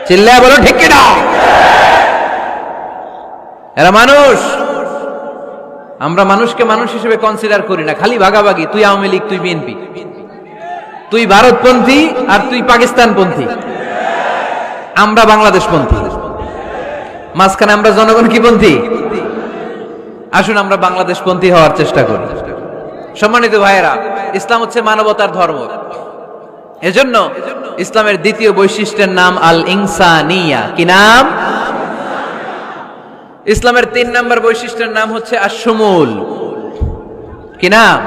Speaker 1: চিল্লায় বলো ঠিক কিনা? এরা মানুষ। আমরা মানুষকে মানুষ হিসেবে কনসিডার করি না, খালি ভাগাভাগি, তুই আওয়ামী লীগ, তুই বিএনপি, তুই ভারতপন্থী আর তুই পাকিস্তানপন্থী, আমরা বাংলাদেশপন্থী, মাঝখানে আমরা জনগণ কি পন্থী? আসুন আমরা বাংলাদেশপন্থী হওয়ার চেষ্টা করি। সম্মানিত ভাইয়েরা, ইসলাম হচ্ছে মানবতার ধর্ম। এজন্য ইসলামের দ্বিতীয় বৈশিষ্ট্যের নাম আল ইনসানিয়া। কি নাম? ইসলামের 3 নম্বর বৈশিষ্ট্যের নাম হচ্ছে আশ-শুমুল। কি নাম?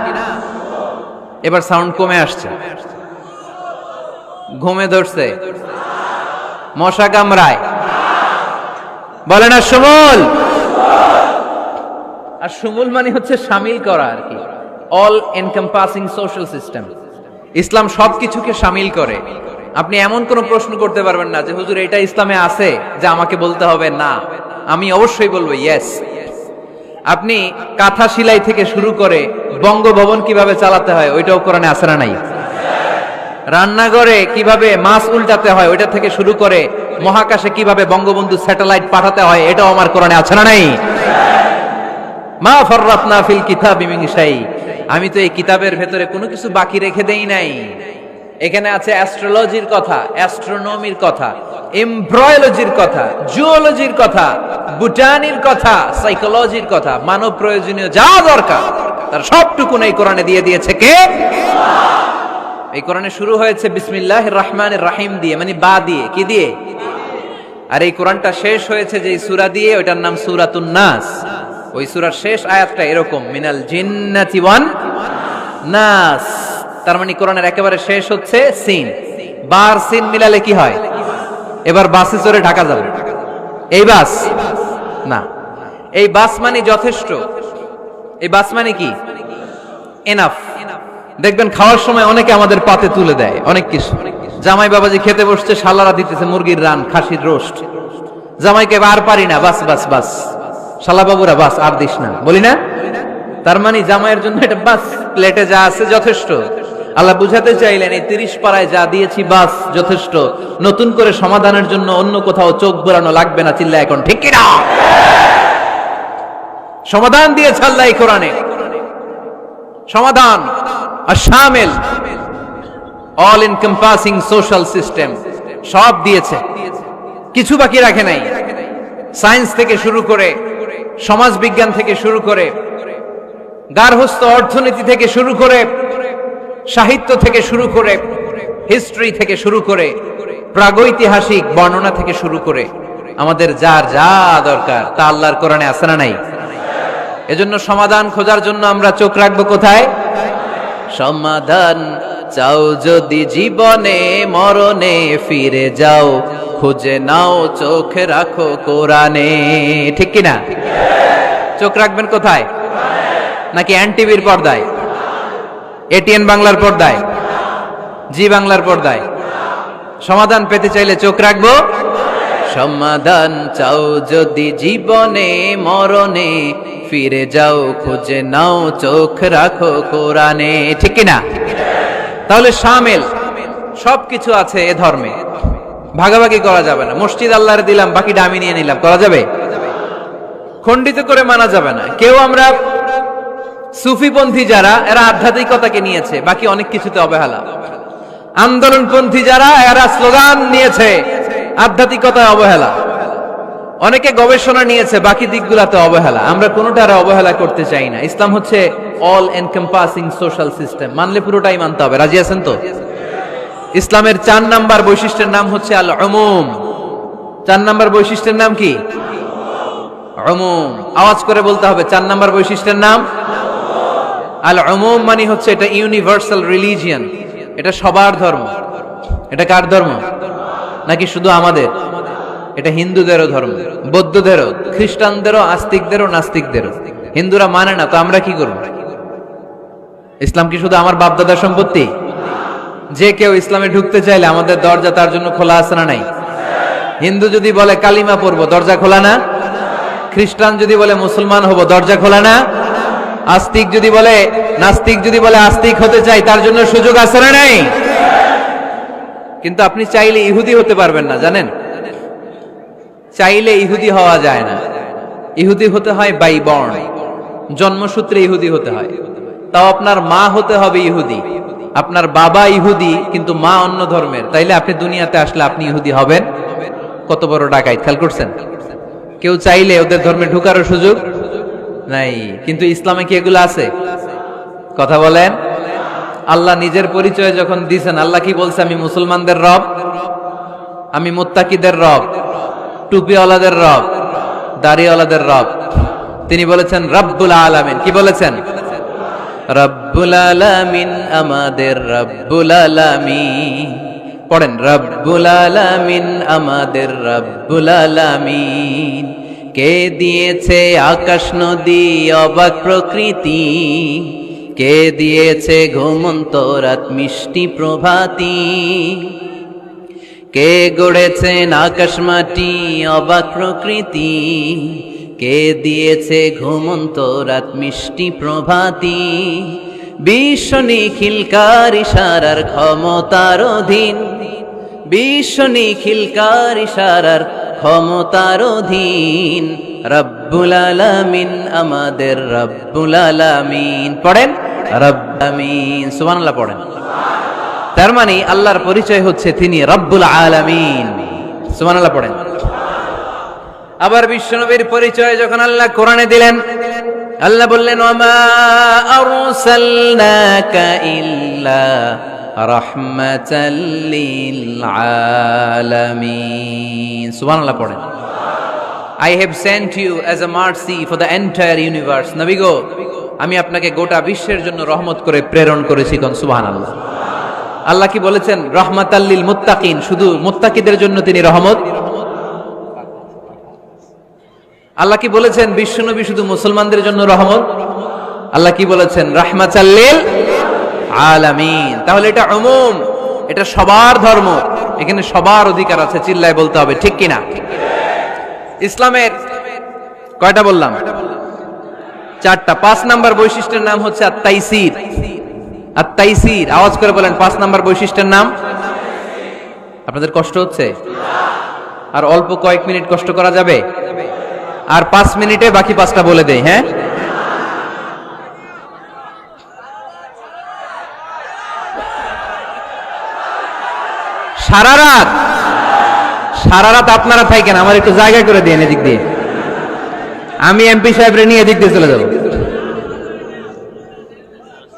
Speaker 1: এবার সাউন্ড কমে আসছে, ঘুমে ধরছে, মশা কামড়ায়, বলেন আশ-শুমুল। আশ-শুমুল মানে হচ্ছে শামিল করা আর কি, অল এনকম্পাসিং সোশ্যাল সিস্টেম। ইসলাম সবকিছুকে শামিল করে। আপনি এমন কোন প্রশ্ন করতে পারবেন না যে হুজুর এটা ইসলামে আছে যে আমাকে বলতে হবে না, আমি অবশ্যই বলবো ইয়েস। আপনি কাঁথা সেলাই থেকে শুরু করে বঙ্গভবন কিভাবে চালাতে হয় ওইটাও কোরআনে আছে না নাই? রান্নাঘরে কিভাবে মাছ উল্টাতে হয় ওইটা থেকে শুরু করে মহাকাশে কিভাবে বঙ্গবন্ধু স্যাটেলাইট পাঠাতে হয় এটাও আমার কোরআনে আছে না নাই? মা ফাররাতনা ফিল কিতাবি মিন শাই। আমি তো এই কিতাবের ভেতরে কোনো কিছু বাকি রেখে দেই নাই। এখানে আছে অ্যাস্ট্রোলজির কথা, অ্যাস্ট্রোনমির কথা, এমব্রয়োলজির কথা, জুওলজির কথা, বুটানির কথা, সাইকোলজির কথা, মানব প্রয়োজনীয় যা দরকার তার সবটুকু এই কোরআনে দিয়ে দিয়েছে কে? এই কোরআনে শুরু হয়েছে বিসমিল্লাহির রহমানির রহিম দিয়ে, মানে বা দিয়ে। কি দিয়ে? আর এই কোরআনটা শেষ হয়েছে যে সূরা দিয়ে, ওইটার নাম সূরাতুন নাস। ওই সূরার শেষ আয়াতটা এরকম, মিনাল জিন্নাতি ওয়ান নাস। তার মানে কোরআনের একেবারে শেষ হচ্ছে সিন। বার সিন মিলালে কি হয়? এবার বাসে চড়ে ঢাকা যাবে। এই বাস না, এই বাস মানে যথেষ্ট। এই বাস মানে কি? এনাফ। দেখবেন খাওয়ার সময় অনেকে আমাদের পাতে তুলে দেয় অনেক কিছু। জামাই বাবাজি খেতে বসছে, শালারা দিতেছে মুরগির রান, খাসির রোস্ট। জামাইকে আর পারি না, বাস বাস বাস, শালা বাবুরা বাস আর দিস না, বলি না? তার মানে জামাইয়ের জন্য এটা বাস, প্লেটে যা আছে যথেষ্ট। আল্লাহ বুঝাতে চাইলেন এই 30 পারায় যা দিয়েছি বাস যথেষ্ট, নতুন করে সমাধানের জন্য অন্য কোথাও চোখ বোলানো লাগবে না। চিল্লা এখন ঠিক কিনা? সমাধান দিয়েছে আল্লাহ এই কোরআনে, সমাধান আশ-শামিল, অল এনকম্পাসিং সোশ্যাল সিস্টেম, সব দিয়েছে, কিছু বাকি রাখে নাই। সায়েন্স থেকে শুরু করে, সমাজ বিজ্ঞান থেকে শুরু করে, গার্হস্থ্য অর্থনীতি থেকে শুরু করে, সাহিত্য থেকে শুরু করে, হিস্ট্রি থেকে শুরু করে, প্রাগৈতিহাসিক বর্ণনা থেকে শুরু করে, আমাদের যার যা দরকার তা আল্লাহর কোরআনে আছে না নাই? এজন্য সমাধান খোঁজার জন্য আমরা চোখ রাখবো কোথায়? সমাধান চাও যদি জীবনে, মরণে ফিরে যাও, খুঁজে নাও চোখ রাখো কোরআনে। ঠিক কিনা? চোখ রাখবেন কোথায়? নাকি এনটিভির পর্দায়, এটিএন বাংলার পর্দায়, জি বাংলার পর্দায়? সমাধান পেতে চাইলে চোখ রাখবো। সমাধান চাও যদি জীবনে, মরণে ফিরে যাও, খুঁজে নাও চোখ রাখো কোরআনে। ঠিক কিনা? তাহলে শামিল, সবকিছু আছে এ ধর্মে, ভাগাভাগি করা যাবে না। মসজিদ আল্লাহরে দিলাম, বাকিটা আমি নিয়ে নিলাম, করা যাবে? খণ্ডিত করে মানা যাবে না। কেউ আমরা সুফিপন্থী যারা, এরা আধ্যাত্মিকতাকে নিয়েছে, বাকি অনেক কিছুতে অবহেলা। আন্দোলনপন্থী যারা, এরা স্লোগান নিয়েছে, আধ্যাত্মিকতায় অবহেলা। অনেকে গবেষণা নিয়েছে, বাকি দিকগুলাতে অবহেলা। আমরা কোনোটারে অবহেলা করতে চাই না। ইসলাম হচ্ছে অল এনকম্পাসিং সোশ্যাল সিস্টেম, মানলে পুরোটাই মানতে হবে। রাজি আছেন তো? ইসলামের 4 নাম্বার বৈশিষ্ট্যের নাম হচ্ছে আল উমুম। 4 নাম্বার বৈশিষ্ট্যের নাম কি? উমুম। আওয়াজ করে বলতে হবে, 4 নাম্বার বৈশিষ্ট্যের নাম আল উমুম। মানে হচ্ছে এটা ইউনিভার্সাল রিলিজিয়ন, এটা সবার ধর্ম। এটা কার ধর্ম? নাকি শুধু আমাদের? এটা হিন্দুদেরও ধর্ম, বৌদ্ধদেরও, খ্রিস্টানদেরও, আস্তিকদেরও, নাস্তিকদেরও। হিন্দুরা মানে না তো আমরা কি করব? ইসলাম কি শুধু আমার বাপদাদার সম্পত্তি? যে কেউ ইসলামে ঢুকতে চাইলে আমাদের দরজা তার জন্য খোলা আছে না নাই? হিন্দু যদি বলে কালিমা পড়বো, দরজা খোলা না? খ্রিস্টান যদি বলে মুসলমান হব, দরজা খোলা না? আস্তিক যদি বলে, নাস্তিক যদি বলে আস্তিক হতে চাই, তার জন্য সুযোগ আছে না নাই? কিন্তু আপনি চাইলে ইহুদি হতে পারবেন না, জানেন? চাইলে ইহুদি হওয়া যায় না। ইহুদি হতে হয় বাই বর্ণ, জন্মসূত্রে ইহুদি হতে হয়। তাও আপনার মা হতে হবে ইহুদি, আপনার বাবা ইহুদি কিন্তু মা অন্য ধর্মের, তাইলে আপনি দুনিয়াতে আসলে আপনি ইহুদি হবেন? কত বড় ডাকাইত, খেয়াল করছেন? কেউ চাইলে ওদের ধর্মে ঢুকারও সুযোগ নাই। কিন্তু ইসলামে কি এগুলো আছে? কথা বলেন। আল্লাহ নিজের পরিচয় যখন দিয়েছেন, আল্লাহ কি বলছে? আমি মুসলমানদের রব, আমি মুত্তাকিদের রব, টুপিওয়ালাদের রব, দাড়িওয়ালাদের রব। তিনি বলেছেন রব্বুল আলামিন। কি বলেছেন? রব্বুল আলামিন, আমাদের রব্বুল আলামিন। পড়েন, রব্বুল আলামিন, আমাদের রব্বুল আলামিন। কে দিয়েছে আকাশ নদী অবাক প্রকৃতি, কে দিয়েছে ঘুমন্ত রাত মিষ্টি প্রভাতী, কে গড়েছেন আকাশ মাটি অবাক প্রকৃতি, কে দিয়েছে ঘুমন্ত রাত মিষ্টি প্রভাতী। বিশ্ব নিখিলকার ইশারার ক্ষমতার অধীন, বিশ্ব নিখিলকার ইশারার ক্ষমতার অধীন। রব্বুল আলামিন, আমাদের রব্বুল আলামিন। পড়েন রব্বুল আলামিন, সুবহানাল্লাহ পড়েন। তার মানে আল্লাহর পরিচয় হচ্ছে তিনি রব্বুল আলামিন। সুবহানাল্লাহ পড়েন। আবার বিশ্বনবীর পরিচয় যখন আল্লাহ কোরআনে দিলেন, আল্লাহ বললেন ওয়ামা আরসালনাকা ইল্লা রাহমাতাল লিল আলামিন। সুবহানাল্লাহ পড়েন। I have sent you as a mercy for the entire universe. নবী গো, আমি আপনাকে গোটা বিশ্বের জন্য রহমত করে প্রেরণ করেছি। কোন সুবহানাল্লাহ। আল্লাহ কি বলেছেন? রহমাতাল লিল মুত্তাকিন, শুধু মুত্তাকিদের জন্য তিনি রহমত। আল্লাহ কি বলেছেন? বিশ্বনবী শুধু মুসলমানদের জন্য রহমত। আল্লাহ কি বলেছেন? রাহমাতাল লিল আলামিন। তাহলে এটা উমুম, এটা সবার ধর্ম, এখানে সবার অধিকার আছে। চিল্লায় বলতে হবে, ঠিক কিনা? ইসলামের কয়টা বললাম? চারটা। 5 নাম্বার বৈশিষ্ট্যের নাম হচ্ছে আত-তাইসির। আত-তাইসির, আওয়াজ করে বলেন 5 নাম্বার বৈশিষ্ট্যের নাম। আপনাদের কষ্ট হচ্ছে? আর অল্প কয়েক মিনিট কষ্ট করা যাবে? আর 5 মিনিটে বাকি 5টা বলে দেই। হ্যাঁ, সারা রাত, সারা রাত আপনারা থাকেন, আমার একটু জায়গা করে দিন এদিক দিয়ে। আমি এমপি সাহেবরে নিয়ে এদিক দিয়ে চলে যাব।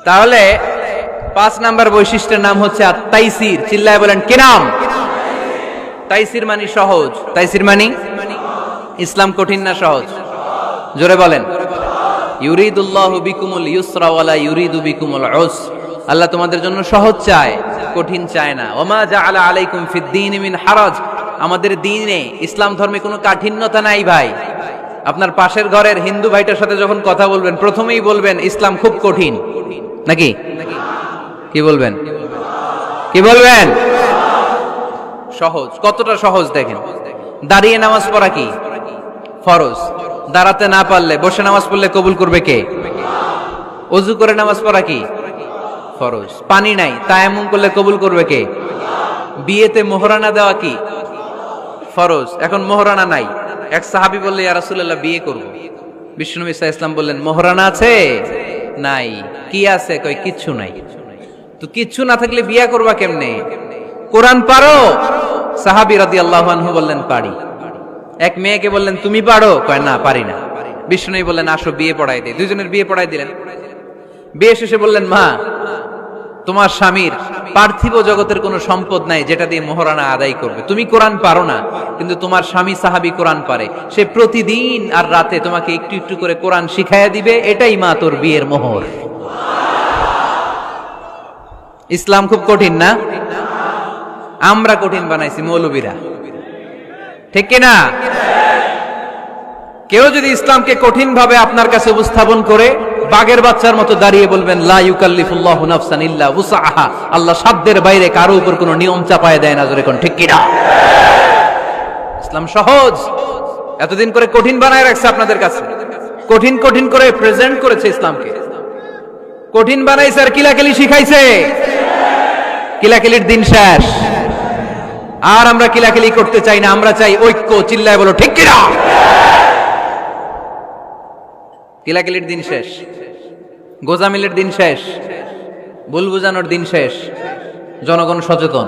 Speaker 1: তাহলে 5 নাম্বার বৈশিষ্ট্যের নাম হচ্ছে আত-তাইসির। চিল্লায় বলেন কি নাম? তাইসির মানে সহজ। তাইসির মানে ইসলাম কঠিন না সহজ? জোরে বলেন। ইউরিদুল্লাহু বিকুমুল ইউসরা ওয়ালা ইউরিদু বিকুমুল উসর। আল্লাহ তোমাদের জন্য সহজ চায়, কঠিন চায় না। ওমা জাআলা আলাইকুম ফিদ-দীনি মিন হারাজ। আমাদের দ্বীনে, ইসলাম ধর্মে কোনো কাঠিন্যতা নাই ভাই। আপনার পাশের ঘরের হিন্দু ভাইটার সাথে যখন কথা বলবেন, প্রথমেই বলবেন ইসলাম খুব কঠিন, নাকি? কি বলবেন? কি বলবেন? সহজ। কতটা সহজ দেখেন। দাঁড়িয়ে নামাজ পড়া কি ফরজ, দাঁড়াতে না পারলে বসে নামাজ পড়লে কবুল করবে কে? ওযু করে নামাজ পড়া কি ফরজ। পানি নাই, তায়াম্মুম করলে কবুল করবে কে? বিয়েতে মোহরানা দেওয়া কি ফরজ। এখন মোহরানা নাই, এক সাহাবী বললে ইয়া রাসূলুল্লাহ বিয়ে করব। বিশ্বনবী সাল্লাল্লাহু আলাইহি ওয়াসাল্লাম বললেন মোহরানা আছে? নাই। কি আছে? কই কিচ্ছু নাই। তো কিচ্ছু না থাকলে বিয়ে করবা কেমনে? কোরআন পারো? সাহাবী রাদিয়াল্লাহু আনহু বললেন পারি। এক মেয়েকে বললেন তুমি পারো? কয় না, পারি না। বিশ্বনবী বললেন আসো বিয়ে পড়াই দেই। দুইজনের বিয়ে পড়াই দিলেন। বিয়ে শেষে বললেন মা, তোমার স্বামীর পার্থিব জগতের কোনো সম্পদ নাই যেটা দিয়ে মোহরানা আদায় করবে। তুমি কোরআন পারো না, কিন্তু তোমার স্বামী সাহাবী কোরআন পারে। সে প্রতিদিন আর রাতে তোমাকে একটু একটু করে কোরআন শিখাইয়া দিবে। এটাই মা তোর বিয়ের মোহর। ইসলাম খুব কঠিন না? আমরা কঠিন বানাইছি মৌলবীরা, ঠিক কিনা? কেউ যদি ইসলামকে কঠিন ভাবে আপনার কাছে উপস্থাপন করে, বাগের বাচ্চার মতো দাঁড়িয়ে বলবেন লা ইউকাল্লিফুল্লাহু নাফসান ইল্লা উসআহা। আল্লাহ সাধ্যের বাইরে কারো উপর কোনো নিয়ম চাপায় দেয় না। জোরে কোন ঠিক কিনা? ইসলাম সহজ। এতদিন করে কঠিন বানায় রাখছে আপনাদের কাছে, কঠিন কঠিন করে প্রেজেন্ট করেছে ইসলামকে। কঠিন বানাইছে আর কিলাকিলি শিখাইছে। কিলাকিলির দিন শেষ। আর আমরা কিলাকিলি করতে চাই না, আমরা চাই ঐক্য। চিল্লায় বলো ঠিক কিনা? কিলাকিলির দিন শেষ, গোজামিলের দিন শেষ, ভুল বুঝানোর দিন শেষ। জনগণ সচেতন,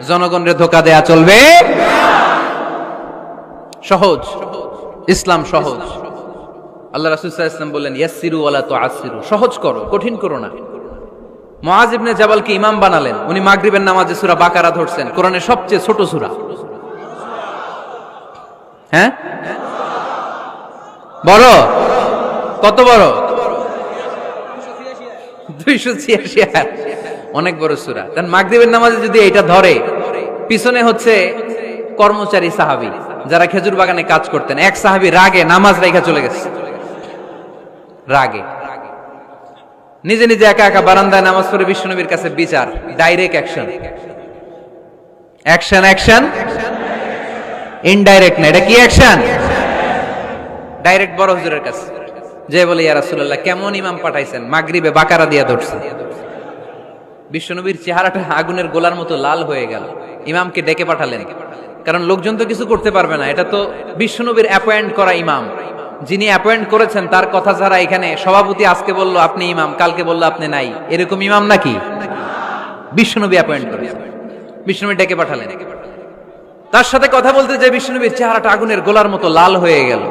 Speaker 1: জনগণের ধোকা দেয়া চলবে। সহজ, ইসলাম সহজ। আল্লাহ রাসূল সাল্লাল্লাহু আলাইহি ওয়াসাল্লাম বললেন, ইয়াসসিরু ওয়ালা তুআসসিরু, সহজ করো, কঠিন করো না। মুআয ইবনে জাবালকে ইমাম বানালেন, উনি মাগরিবের নামাজে সূরা বাকারা ধরছেন, কোরআনের সবচেয়ে ছোট সূরা। হ্যাঁ, বড়, কত বড়? 286 আয়াত, অনেক বড় সূরা। তার মাগরিবের নামাজে যদি এটা ধরে, পিছনে হচ্ছে কর্মচারী সাহাবী যারা খেজুর বাগানে কাজ করতেন, এক সাহাবী রাগে নামাজ রাইখা চলে গেছে, রাগে নিজে নিজে একা একা বারান্দায় নামাজ পড়ে বিশ্বনবীর কাছে বিচার, direct action, action action, indirect না, এটা কি অ্যাকশন? ডাইরেক্ট বড় হুজুরের কাছে যে বলে, ইয়া রাসূলুল্লাহ, কেমন ইমাম পাঠাইছেন, মাগরিবে বাকারা দিয়া ধরছে। বিশ্বনবীর চেহারাটা আগুনের গোলার মতো লাল হয়ে গেল। ইমামকে ডেকে পাঠালেন, কারণ লোকজন তো কিছু করতে পারবে না, এটা তো বিশ্বনবীর অ্যাপয়েন্ট করা ইমাম। যিনি অ্যাপয়েন্ট করেছেন তার কথা ছাড়া এখানে সভাপতি আজকে বলল আপনি ইমাম, কালকে বলল আপনি নাই, এরকম ইমাম নাকি? বিশ্বনবী অ্যাপয়েন্ট করেছেন। বিশ্বনবী ডেকে পাঠালেন, তার সাথে কথা বলতে যে বিশ্বনবীর চেহারাটা আগুনের গোলার মতো লাল হয়ে গেল।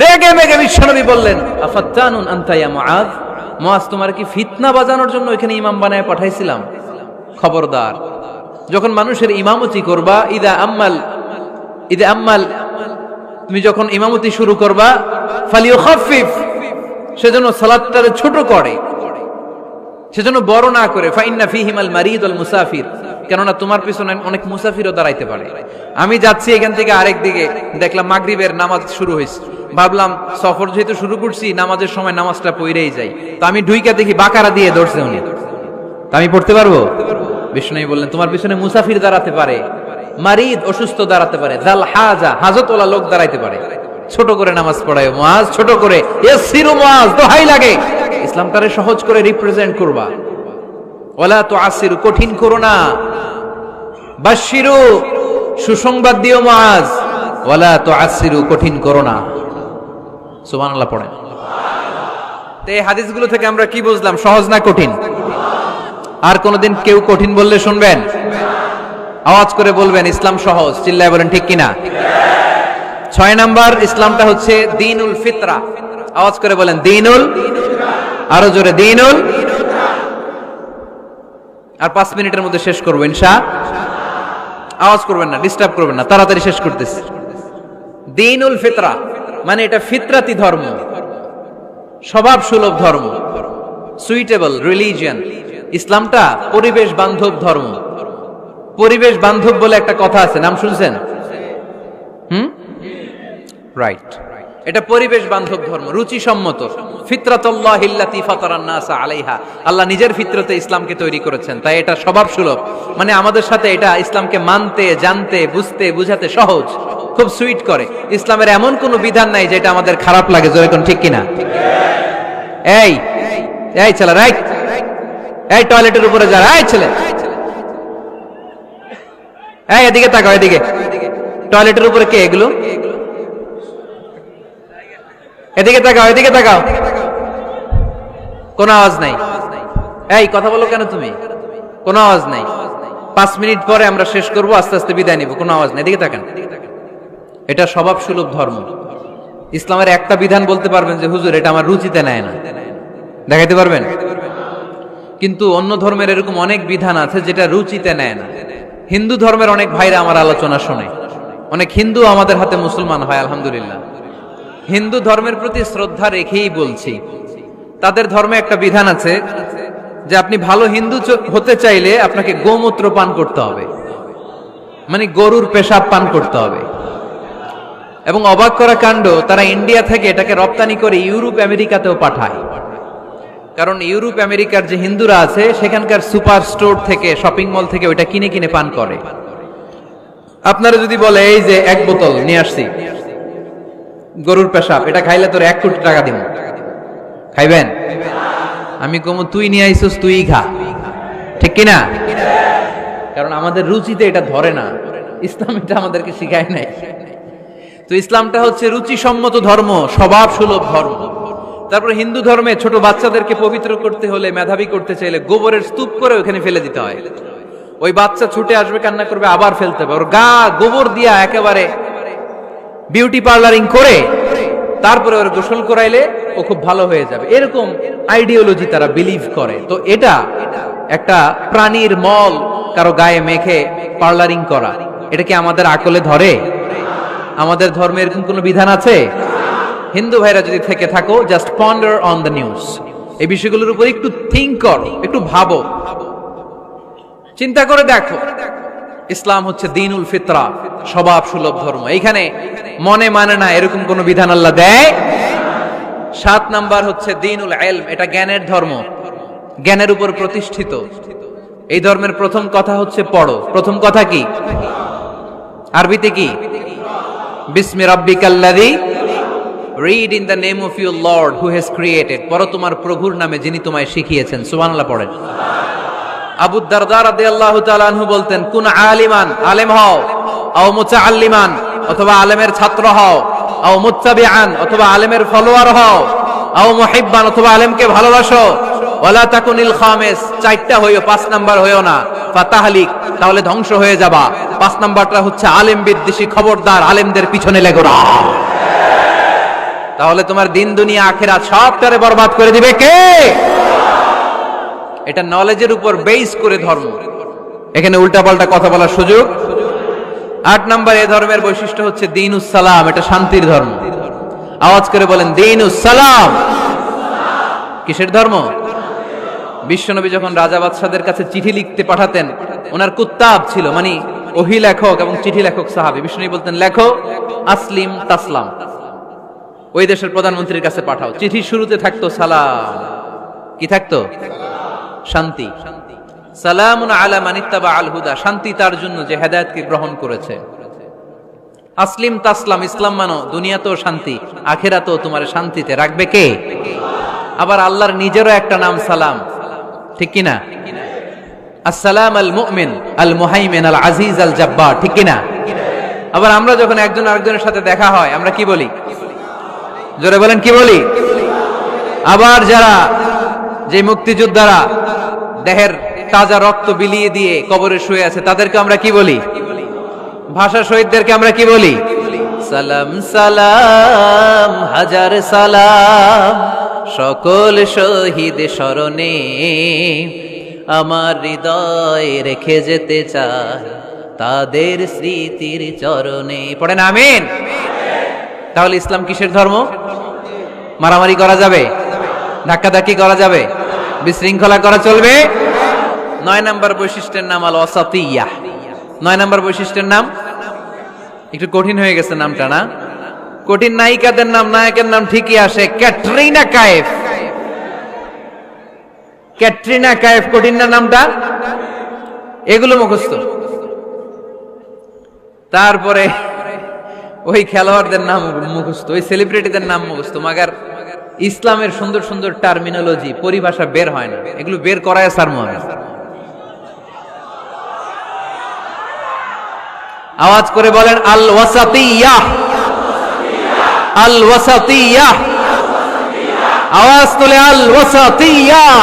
Speaker 1: রেগে মেগে বিশ্বনবী বললেন, আফাত্তানুন আনতা ইয়া মুআয, মুআয, তোমার কি ফিতনা বাজানোর জন্য এখানে ইমাম বানায় পাঠাইছিলাম? খবরদার, যখন মানুষের ইমামতি করবা, ইদা আম্মাল, তুমি যখন ইমামতি শুরু করবা, ফালিয়ুখাফফিফ, সেজন্য সালাতটারে ছোট করে, সেজন্য বড় না করে। ফাইন্না ফীহিমাল মারিদ ওয়াল মুসাফির, কেননা তোমার পিছনে অনেক মুসাফিরও দাঁড়াইতে পারে। আমি যাচ্ছি এখান থেকে আরেক দিকে, দেখলাম মাগরিবের নামাজ শুরু হয়েছে, ভাবলাম সফর যেহেতু শুরু করছি, নামাজের সময় নামাজটা পড়েই যাই, তো আমি ঢুইকা দেখি বাকারা দিয়ে ধরছে উনি, তা আমি পড়তে পারবো? বিষ্ণু বললেন, তোমার পিছনে মুসাফির দাঁড়াতে পারে, মারিদ অসুস্থ দাঁড়াতে পারে, জাল হাজা হাজতওয়ালা লোক দাঁড়াইতে পারে, ছোট করে নামাজ পড়ায় মুআয, ছোট করে। ইয়াসসিরু মুআয, দোহাই লাগে, ইসলামটারে সহজ করে রিপ্রেজেন্ট করবা। ওয়ালা তুআসসিরু, কঠিন করো না। বাশশিরু, সুসংবাদ দিও মুআয, ওয়ালা তুআসসিরু, কঠিন করো না। সুবহানাল্লাহ পড়েন। তো এই হাদিসগুলো থেকে আমরা কি বুঝলাম? সহজ না কঠিন? আর কোনদিন কেউ কঠিন বললে শুনবেন? আওয়াজ করে বলবেন, ইসলাম সহজ। চিল্লায় বলেন ঠিক কিনা? 6 নাম্বার, ইসলামটা হচ্ছে দ্বীনুল ফিতরা। আওয়াজ করে বলেন, দ্বীনুল, আরো জোরে, দ্বীনুল। আর 5 মিনিটের মধ্যে শেষ করবো ইনশাআল্লাহ। আওয়াজ করবেন না, ডিস্টার্ব করবেন না, তাড়াতাড়ি শেষ করতেছি। দ্বীনুল ফিতরা মানে এটা ফিতরাতি ধর্ম, স্বভাব সুলভ ধর্ম, সুইটেবল রিলিজিয়ন। ইসলামটা পরিবেশ বান্ধব ধর্ম। পরিবেশ বান্ধব বলে একটা কথা আছে, নাম শুনছেন? রাইট, এটা পরিবেশ বান্ধব ধর্ম, রুচিসম্মত। ফিতরাতুল্লাহিল্লাতী ফাতারান নাসা আলাইহা, আল্লাহ নিজের ফিতরতে ইসলামকে তৈরি করেছেন, তাই এটা স্বভাব সুলভ। মানে আমাদের সাথে এটা ইসলামকে মানতে, জানতে, বুঝতে, বুঝাতে সহজ, খুব সুইট করে। ইসলামের এমন কোনো বিধান নাই যেটা আমাদের খারাপ লাগে, জোরে কোন ঠিক কিনা? এই এই ছেলে, রাইট, এই টয়লেটের উপরে যা, এই ছেলে, এই এদিকে তাকাও, এদিকে। টয়লেটের উপরে কে এগুলো? এদিকে তাকাও, এদিকে তাকাও। কোনো আওয়াজ নাই। এই কথা বলো কেন তুমি? কোনো আওয়াজ নাই। 5 মিনিট পরে আমরা শেষ করব, আস্তে আস্তে বিদায় নিব, কোনো আওয়াজ নাই। এদিকে তাকান। এটা স্বভাব সুলভ ধর্ম। ইসলামের একটা বিধান বলতে পারবেন যে হুজুর এটা আমার রুচিতে নেয় না, দেখাইতে পারবেন? কিন্তু অন্য ধর্মের এরকম অনেক বিধান আছে যেটা রুচিতে নেয় না। হিন্দু ধর্মের অনেক ভাইরা আমার আলোচনা শোনে, অনেক হিন্দু আমাদের হাতে মুসলমান হয়, আলহামদুলিল্লাহ। হিন্দু ধর্মের প্রতি শ্রদ্ধা রেখেই বলছি, তাদের ধর্মে একটা বিধান আছে যে আপনি ভালো হিন্দু হতে চাইলে আপনাকে গোমূত্র পান করতে হবে, মানে গরুর পেশাব পান করতে হবে। এবং অবাক করা কাণ্ড, তারা ইন্ডিয়া থেকে এটাকে রপ্তানি করে ইউরোপ আমেরিকাতেও পাঠায়। কারণ ইউরোপ আমেরিকার যে হিন্দুরা আছে সেখানকার সুপার স্টোর থেকে, শপিং মল থেকে ওইটা কিনে কিনে পান করে। আপনারা যদি বলে এই যে 1 বোতল নিয়ে আসছি গরুর পেশাব, এটা খাইলে তোর 1 কোটি টাকা দিব, খাইবেন? আমি কমু তুই নিয়ে আইছিস, তুই খা, ঠিক কিনা? কারণ আমাদের রুচিতে এটা ধরে না, ইসলাম এটা আমাদেরকে শিখায় নাই। তো ইসলামটা হচ্ছে রুচিসম্মত ধর্ম, স্বভাব সুলভ ধর্ম। তারপরে হিন্দু ধর্মে ছোট বাচ্চাদেরকে পবিত্র করতে হলে, মেধাবী করতে চাইলে গোবরের স্তূপ করে ওখানে ফেলে দিতে হয়। ওই বাচ্চা ছুটে আসবে, কান্না করবে, আবার ফেলতে হবে। ওর গা গোবর দিয়া একেবারে বিউটি পার্লারিং করে তারপরে ওর গোসল করাইলে ও খুব ভালো হয়ে যাবে। এরকম আইডিওলজি তারা বিলিভ করে। তো এটা একটা প্রাণীর মল কারো গায়ে মেখে পার্লারিং করা, এটা কি আমাদের আকলে ধরে? আমাদের ধর্মে এরকম কোনো বিধান আছে? হিন্দু ভাইরা যদি থেকে থাকো, just ponder on the news. এই বিষয়গুলোর উপর একটু থিঙ্ক করো, একটু ভাবো, চিন্তা করে দেখো। ইসলাম হচ্ছে দ্বীনুল ফিতরা, স্বভাব সুলভ ধর্ম। এইখানে মনে মানে না এরকম কোন বিধান আল্লাহ দেয়। 7 নাম্বার হচ্ছে দ্বীনুল ইলম, এটা জ্ঞানের ধর্ম, জ্ঞানের উপর প্রতিষ্ঠিত। এই ধর্মের প্রথম কথা হচ্ছে পড়ো। প্রথম কথা কি? আরবিতে কি? বিসমি রাব্বিকাল্লাযী, read in the name of your lord who has created. পড়ো তোমার প্রভুর নামে যিনি তোমায় শিখিয়েছেন। সুবহানাল্লাহ পড়েন। আবু দারদা রাদিয়াল্লাহু তাআলা আনহু বলতেন, কুন আলিমান, আলেম হও, আও মুতাআল্লিমান, অথবা আলেমের ছাত্র হও, আও মুত্তাবিআন, অথবা আলেমের ফলোয়ার হও, আও মুহিব্বান, অথবা আলেমকে ভালোবাসো, ওয়ালা তাকুনিল খামিস, 4টা হইও, 5 নাম্বার হইও না, ফাতাহলিক, তাহলে ধ্বংস হয়ে যাবা। 5 নাম্বারটা হচ্ছে আলেম বিদ্বেষী, খবরদার আলেমদের পিছনে লেগো না, তাহলে তোমার দিন দুনিয়া আখিরাত সবটারে বরবাদ করে দিবে কে? এটা নলেজের উপর বেস করে ধর্ম, এখানে উল্টাপাল্টা কথা বলার সুযোগ। 8 নাম্বার এই ধর্মের বৈশিষ্ট্য হচ্ছে দ্বীনুস সালাম, এটা শান্তির ধর্ম। আওয়াজ করে বলেন দ্বীনুস সালাম। কিসের ধর্ম? বিশ্বনবী যখন রাজা বাদশাদের কাছে চিঠি লিখতে পাঠাতেন, ওনার কুত্তাব ছিল, মানে ওহী লেখক এবং চিঠি লেখক সাহাবী। বিশ্বনবী বলতেন, লেখো আসলিম তাসলাম, ওই দেশের প্রধানমন্ত্রীর কাছে পাঠাও। চিঠির শুরুতে থাকতো সালাম। কি থাকতো? শান্তি। সালামুন আলা মান ইত্তাবা আল হুদা, শান্তি তার জন্য যে হেদায়েতকে গ্রহণ করেছে। আসলিম তাসলাম, ইসলাম মানো, দুনিয়াতেও শান্তি, আখিরাতেও তোমার শান্তিতে রাখবে কে? আবার আল্লাহর নিজেরও একটা নাম সালাম, ঠিক কি না? আসসালাম আল মুমিন আল মুহাইমিন আল আজিজ আল জাব্বার, ঠিক কি না? আবার আমরা যখন একজন আরেকজনের সাথে দেখা হয়, আমরা কি বলি? জোরে বলেন, কি বলি? আবার যারা, যে মুক্তিযোদ্ধারা দেহের তাজা রক্ত বিলিয়ে দিয়ে কবরে শুয়ে আছে, তাদেরকে আমরা কি বলি? ভাষা শহীদদেরকে আমরা কি বলি? সালাম সালাম হাজার সালাম, সকল শহীদ স্মরণে আমার হৃদয় রেখে যেতে চাই তাদের স্মৃতির চরণে। পড়েন আমিন। তাহলে ইসলাম কিসের ধর্ম? মারামারি করা যাবে? ধাক্কাধাক্কি করা যাবে? বিশৃঙ্খলা করা চলবে? 9 নাম্বার বৈশিষ্ট্যের নাম আল ওয়াসাতিয়্যাহ। 9 নাম্বার বৈশিষ্ট্যের নাম একটু কঠিন হয়ে গেছে নামটা, না? কঠিন নায়িকাদের নাম, নায়কের নাম ঠিকই আসে। ক্যাটরিনা কাইফ, ক্যাটরিনা কাইফ, কঠিন না নামটা? এগুলো মুখস্থ। তারপরে ওই খেলোয়াড়দের নাম মুখস্থ, ওই সেলিব্রিটিদের নাম মুখস্থ, মাগার ইসলামের সুন্দর সুন্দর টার্মিনোলজি, পরিভাষা বের হয় না। এগুলো বের করায় সারমন। আওয়াজ করে বলেন আল ওয়াসাতিয়্যাহ, আল ওয়াসাতিয়্যাহ, আওয়াজ তুলে আল ওয়াসাতিয়্যাহ।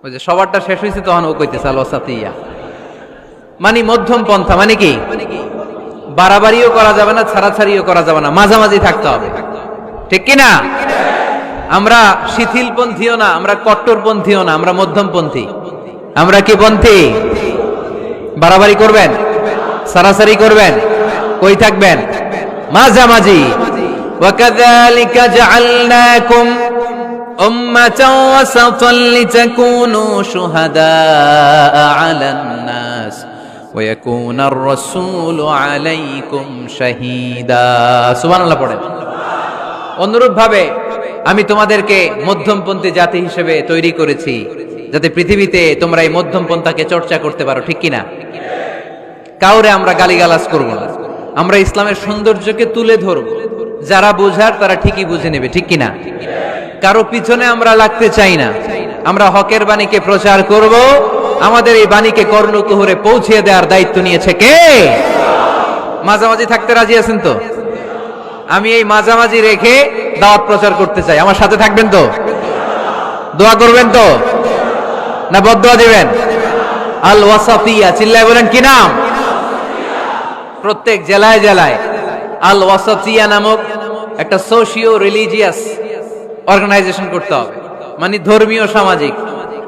Speaker 1: ওই যে সবারটা শেষ হয়েছে, তখন ও কইতেছে আল ওয়াসাতিয়্যাহ, মানে মধ্যম পন্থা। মানে কি? বাড়াবাড়িও করা যাবে না, ছাড়াছাড়িও করা যাবে না, মাঝামাঝি থাকতে হবে, ঠিক কি না? আমরা শিথিলপন্থীও না, আমরা কট্টরপন্থীও না, আমরা মধ্যমপন্থী। আমরা কি পন্থী? বাড়াবাড়ি করবেন, ছাড়াছাড়ি করবেন, কই থাকবেন? মাঝামাঝি। ওয়াকাযালিকা জাআলনাকুম উম্মাতাও ওয়াসাতান লিতাকুনু শুহাদাআ আলান নাস ওয়া ইয়াকুনার রাসূলু আলাইকুম শাহীদা। সুবহানাল্লাহ পড়েন। অনুরূপ ভাবে আমি তোমাদেরকে মধ্যমপন্থী জাতি হিসেবে তৈরি করেছি, যাতে পৃথিবীতে তোমরা এই মধ্যমপন্থাকে চর্চা করতে পারো, ঠিক কিনা? কাউরে আমরা গালিগালাজ করব না, আমরা ইসলামের সৌন্দর্যকে তুলে ধরব। যারা বোঝার তারা ঠিকই বুঝে নেবে, ঠিক কিনা? কারো পিছনে আমরা লাগতে চাই না, আমরা হকের বাণীকে প্রচার করব। আমাদের এই বাণীকে কর্ণকুহরে পৌঁছে দেওয়ার দায়িত্ব নিয়েছে কে? মাঝামাঝি থাকতে রাজি আছেন তো? আমি এই মাঝামাঝি রেখে দাওয়াত প্রচার করতে চাই। আমার সাথে থাকবেন তো? দোয়া করবেন তো? না বদদোয়া দিবেন? আল ওয়াসাতিয়া, চিল্লায় বলেন কি নাম? প্রত্যেক জেলায় জেলায় আল ওয়াসাতিয়া নামক একটা সোশিও রিলিজিয়াস অর্গানাইজেশন করতে হবে, মানে ধর্মীয় সামাজিক।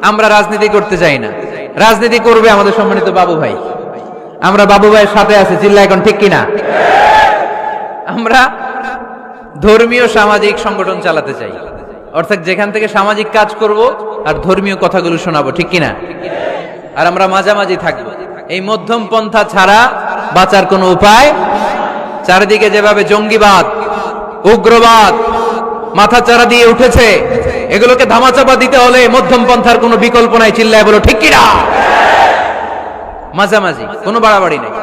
Speaker 1: আমরা রাজনীতি করতে চাই না, রাজনীতি করবে আমাদের সম্মানিত বাবু ভাই। আমরা বাবু ভাইয়ের সাথে আছি, চিল্লা এখন ঠিক কিনা? আমরা ধর্মীয় সামাজিক সংগঠন চালাতে চাই, অর্থাৎ যেখান থেকে সামাজিক কাজ করব আর ধর্মীয় কথাগুলো শোনাবো, ঠিক কিনা? আর আমরা মাঝামাঝি থাকবো। এই মধ্যম পন্থা ছাড়া বাঁচার কোনো উপায়। চারিদিকে যেভাবে জঙ্গিবাদ, উগ্রবাদ মাথাচাড়া দিয়ে উঠেছে, এগুলোকে ধামাচাপা দিতে হলে মধ্যম পন্থার কোনো বিকল্প নাই। চিল্লায় বলো ঠিক কিনা? মাঝামাঝি, কোনো বাড়াবাড়ি নেই।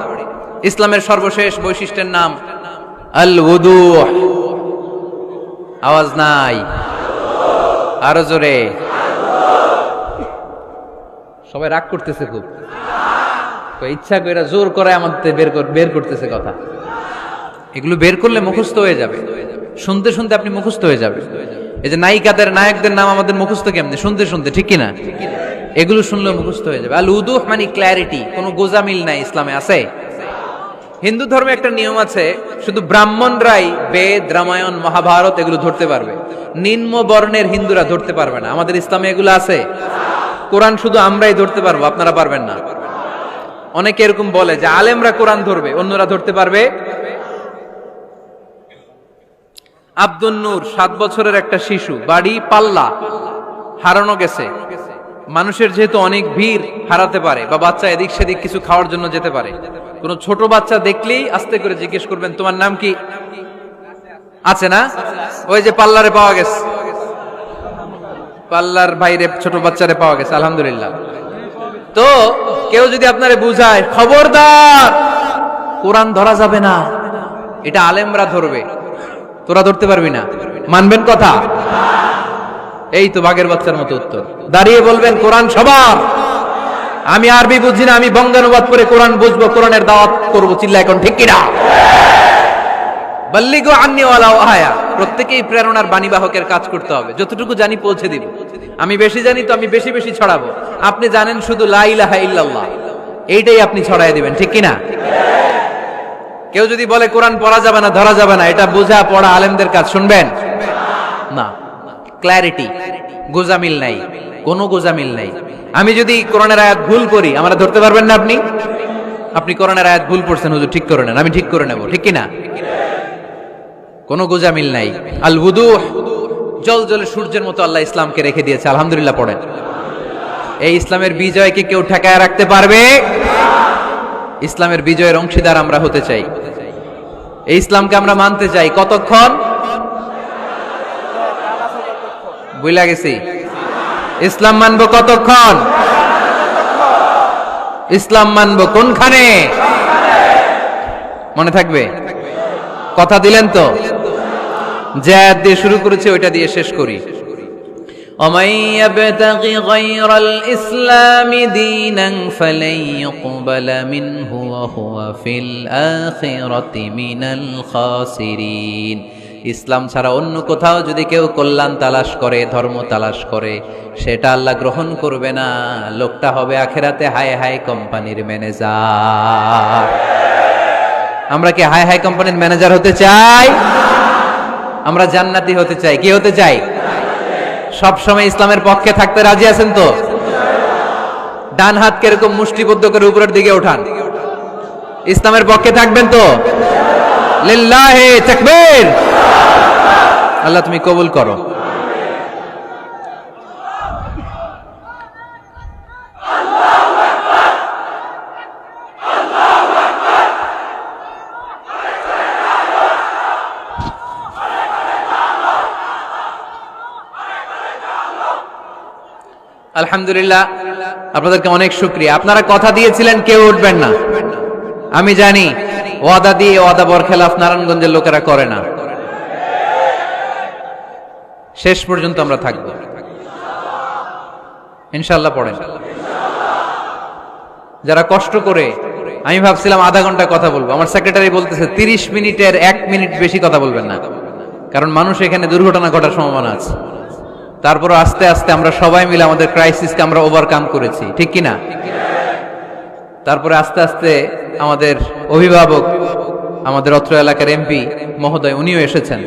Speaker 1: ইসলামের সর্বশেষ বৈশিষ্ট্যের নাম আল উদুহ। আওয়াজ নাই, আরো জোরে। সবাই রাগ করতেছে খুব, ইচ্ছা করে জোর করে আমাদের বের করতেছে কথা। এগুলো বের করলে মুখস্থ হয়ে যাবে, শুনতে শুনতে আপনি মুখস্থ হয়ে যাবে। এই যে নায়িকাদের নায়কদের নাম আমাদের মুখস্থ কেমনে? শুনতে শুনতে, ঠিক কিনা? এগুলো শুনলে মুখস্থ হয়ে যাবে। আল উদুহ মানে ক্ল্যারিটি, কোনো গোজামিল নাই ইসলামে আছে। হিন্দু ধর্মে একটা নিয়ম আছে, শুধু ব্রাহ্মণরাই বেদ, রামায়ণ, মহাভারত এগুলো ধরতে পারবে, নিম্ন বর্ণের হিন্দুরা ধরতে পারবে না। আমাদের ইসলামে এগুলো আছে। কোরআন শুধু আমরাই ধরতে পারবো, আপনারা পারবেন না। অনেকে এরকম বলে যে আলেমরা কোরআন ধরবে, অন্যরা ধরতে পারবে। আব্দুল নূর 7 বছরের একটা শিশু, বাড়ি পাল্লা, হারানো গেছে। মানুষের যেহেতু অনেক ভিড় হারাতে পারে, বা বাচ্চা এদিক সেদিক কিছু খাওয়ার জন্য যেতে পারে, কোন ছোট বাচ্চা দেখলেই আস্তে করে জিজ্ঞেস করবেন তোমার নাম কি? আছে না? ওই যে পাল্লারে পাওয়া গেছে, পাল্লার বাইরে ছোট বাচ্চারে পাওয়া গেছে, আলহামদুলিল্লাহ। তো কেউ যদি আপনারে বুঝায় খবরদার কোরআন ধরা যাবে না, এটা আলেমরা ধরবে, তোরা ধরতে পারবি না, মানবেন কথা? এই তো বাঘের বাচ্চার মতো উত্তর। দাঁড়িয়ে বলবেন কোরআন সবার। আমি আরবি বুঝি না, আমি বঙ্গানুবাদ করে কোরআন বুঝবো, কোরআনের দাওয়াত করবো। চিল্লা এখন ঠিক কিনা? বাল্লিগু আন্নি ওয়ালাউ আয়া। প্রত্যেকেই প্রেরণার বাণীবাহকের কাজ করতে হবে। যতটুকু জানি পৌঁছে দিব। আমি বেশি জানি তো আমি বেশি বেশি ছড়াবো। আপনি জানেন শুধু লা ইলাহা ইল্লাল্লাহ, এইটাই আপনি ছড়াই দিবেন, ঠিক কিনা? কেউ যদি বলে কোরআন পড়া যাবে না, ধরা যাবে না, এটা বোঝা পড়া আলেমদের কাজ, শুনবেন না। ক্ল্যারিটি, গোজামিল নাই, কোনো গোজামিল নাই। আমি যদি কোরআনের আয়াত ভুল করি, আমরা ধরতে পারবেন না। আপনি কোরআনের আয়াত ভুল পড়ছেন, হুজুর ঠিক করে নেন, আমি ঠিক করে নেব, ঠিক কিনা? কোনো গোজামিল নাই। আল উদুহ, জল জলে সূর্যের মতো আল্লাহ ইসলামকে রেখে দিয়েছে, আলহামদুলিল্লাহ পড়েন। এই ইসলামের বিজয়কে কেউ ঠেকায় রাখতে পারবে? ইসলামের বিজয়ের অংশীদার আমরা হতে চাই, এই ইসলামকে আমরা মানতে চাই। কতক্ষণ? বুঝলা গেছি। ইসলাম মানবো কতক্ষণ? ইসলাম মানবো কোনখানে? মনে থাকবে? কথা দিলেন তো? যে আয়াত দিয়ে শুরু করেছে ওইটা দিয়ে শেষ করি। ومن يبتغي غير الإسلام دينا فلن يقبل منه وهو في الآخرة من الخاسرين। ইসলাম ছাড়া অন্য কোথাও যদি কেউ কল্যাণ তালাশ করে, ধর্ম তালাশ করে, সেটা আল্লাহ গ্রহণ করবে না। লোকটা হবে আখেরাতে হাই হাই কোম্পানির ম্যানেজার। আমরা কি হাই হাই কোম্পানির ম্যানেজার হতে চাই? আমরা জান্নাতি হতে চাই। কি হতে চাই? সব সময় ইসলামের পক্ষে থাকতে রাজি আছেন তো? ডান হাত কিরকম মুষ্টিবদ্ধ করে উপরের দিকে ওঠান। ইসলামের পক্ষে থাকবেন তো? লিল্লাহি তাকবীর। আল্লাহ তুমি কবুল করো। আলহামদুলিল্লাহ, আপনাদেরকে অনেক শুকরিয়া। আপনারা কথা দিয়েছিলেন কেউ উঠবেন না। আমি জানি ওয়াদা দিয়ে ওয়াদা বরখেলাফ নারায়ণগঞ্জের লোকেরা করে না। শেষ পর্যন্ত আমরা থাকবো ইনশাআল্লাহ। পড়েন। যারা কষ্ট করে আমি ভাবছিলাম আধা ঘন্টা কথা বলবো, আমার সেক্রেটারি বলতেছে 30 মিনিটের 1 মিনিট বেশি কথা বলবেন না, কারণ মানুষ এখানে দুর্ঘটনা ঘটার সম্ভাবনা আছে। তারপর আস্তে আস্তে আমরা সবাই মিলে আমাদের ক্রাইসিসকে আমরা ওভারকাম করেছি, ঠিক কিনা? তারপরে আস্তে আস্তে আমাদের অভিভাবক, আমাদের অত্র এলাকার এমপি মহোদয়, উনিও এসেছেন।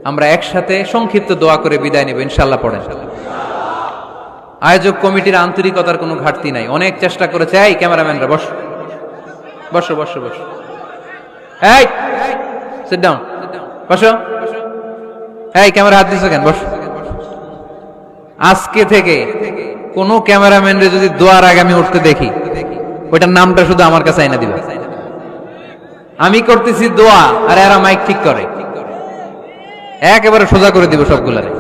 Speaker 1: আমরা একসাথে সংক্ষিপ্ত দোয়া করে বিদায় নেব ইনশাআল্লাহ। পড়েন। আয়োজক কমিটির আন্তরিকতার কোনো ঘাটতি নাই, অনেক চেষ্টা করেছে। এই ক্যামেরাম্যানরা বসো বসো বসো বসো, এই সিট ডাউন, বসো। এই ক্যামেরা হাত দিছো কেন? বসো। আজকে থেকে কোন ক্যামেরাম্যানরে যদি দোয়ার আগে আমি উঠতে দেখি, ওইটার নামটা শুধু আমার কাছে আইনা দিবে। আমি করতেছি দোয়া আর এরা মাইক ঠিক করে, একেবারে সোজা করে দিব সবগুলারে।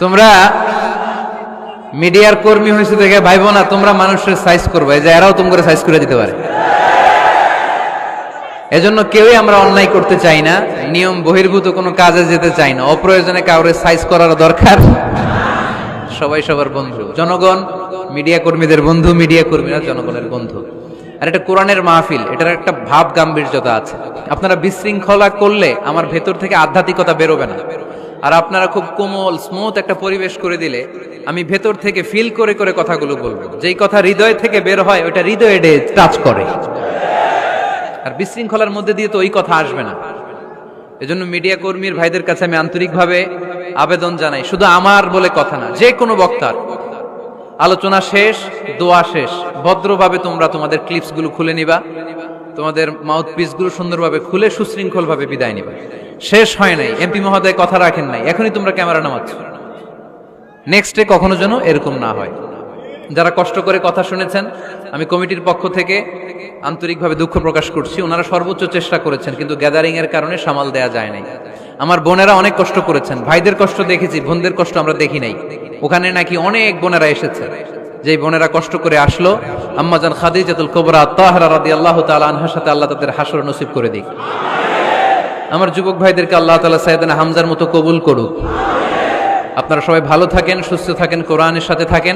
Speaker 1: তোমরা মিডিয়ার কর্মী হয়েছে দেখে ভাইবো না তোমরা মানুষের সাইজ করবে, যে এরাও তুমি করে সাইজ করে দিতে পারে। এজন্য কেউই আমরা অন্যায় করতে চাই না, নিয়ম বহির্ভূত কোনো কাজে যেতে চাই না, অপ্রয়োজনে কাউরে সাইজ করার দরকার। সবাই সবার বন্ধু, জনগণ মিডিয়া কর্মীদের বন্ধু, মিডিয়া কর্মীরা জনগণের বন্ধু। আর এটা কোরআনের মাহফিল, এটার একটা ভাব গাম্ভীর্যতা আছে। আপনারা বিশৃঙ্খলা করলে আমার ভেতর থেকে আধ্যাত্মিকতা বেরোবে না। আর আপনারা খুব কোমল স্মুথ একটা পরিবেশ করে দিলে আমি ভেতর থেকে ফিল করে করে কথাগুলো বলবো। যেই কথা হৃদয় থেকে বের হয় ওটা হৃদয়ে টাচ করে। আর বিশৃঙ্খলার মধ্যে দিয়ে তো ওই কথা আসবে না। এজন্য মিডিয়া কর্মীর ভাইদের কাছে আমি আন্তরিকভাবে আবেদন জানাই, শুধু আমার বলে কথা না, যে কোনো বক্তার আলোচনা শেষ, দোয়া শেষ, ভদ্রভাবে তোমরা তোমাদের ক্লিপস গুলো খুলে নিবা, তোমাদের মাউথ পিস গুলো সুন্দরভাবে খুলে সুশৃঙ্খল ভাবে বিদায় নিবা। শেষ হয় নাই, এমপি মহোদয় কথা রাখেন নাই, এখনই তোমরা ক্যামেরা নামাচ্ছ। নেক্সটে কখনো যেন এরকম না হয়। যারা কষ্ট করে কথা শুনেছেন, আমি কমিটির পক্ষ থেকে আন্তরিকভাবে দুঃখ প্রকাশ করছি। ওনারা সর্বোচ্চ চেষ্টা করেছেন, কিন্তু গ্যাদারিং এর কারণে সামাল দেয়া যায় নাই। আমার বোনেরা অনেক কষ্ট করেছেন, ভাইদের কষ্ট দেখেছি, বোনদের কষ্ট আমরা দেখি নাই। ওখানে নাকি অনেক বোনেরা এসেছে, যেই বোনেরা কষ্ট করে আসলো। আম্মাজান খাদিজাতুল কুবরা তাহরা রাদিয়াল্লাহু তাআলা আনহার সাথে আল্লাহ তাদের হাসর নসিব করে দিক। আমার যুবক ভাইদেরকে আল্লাহ তাআলা সাইয়েদনা হামজার মতো কবুল করুক। আপনারা সবাই ভালো থাকেন, সুস্থ থাকেন, কোরআনের সাথে থাকেন।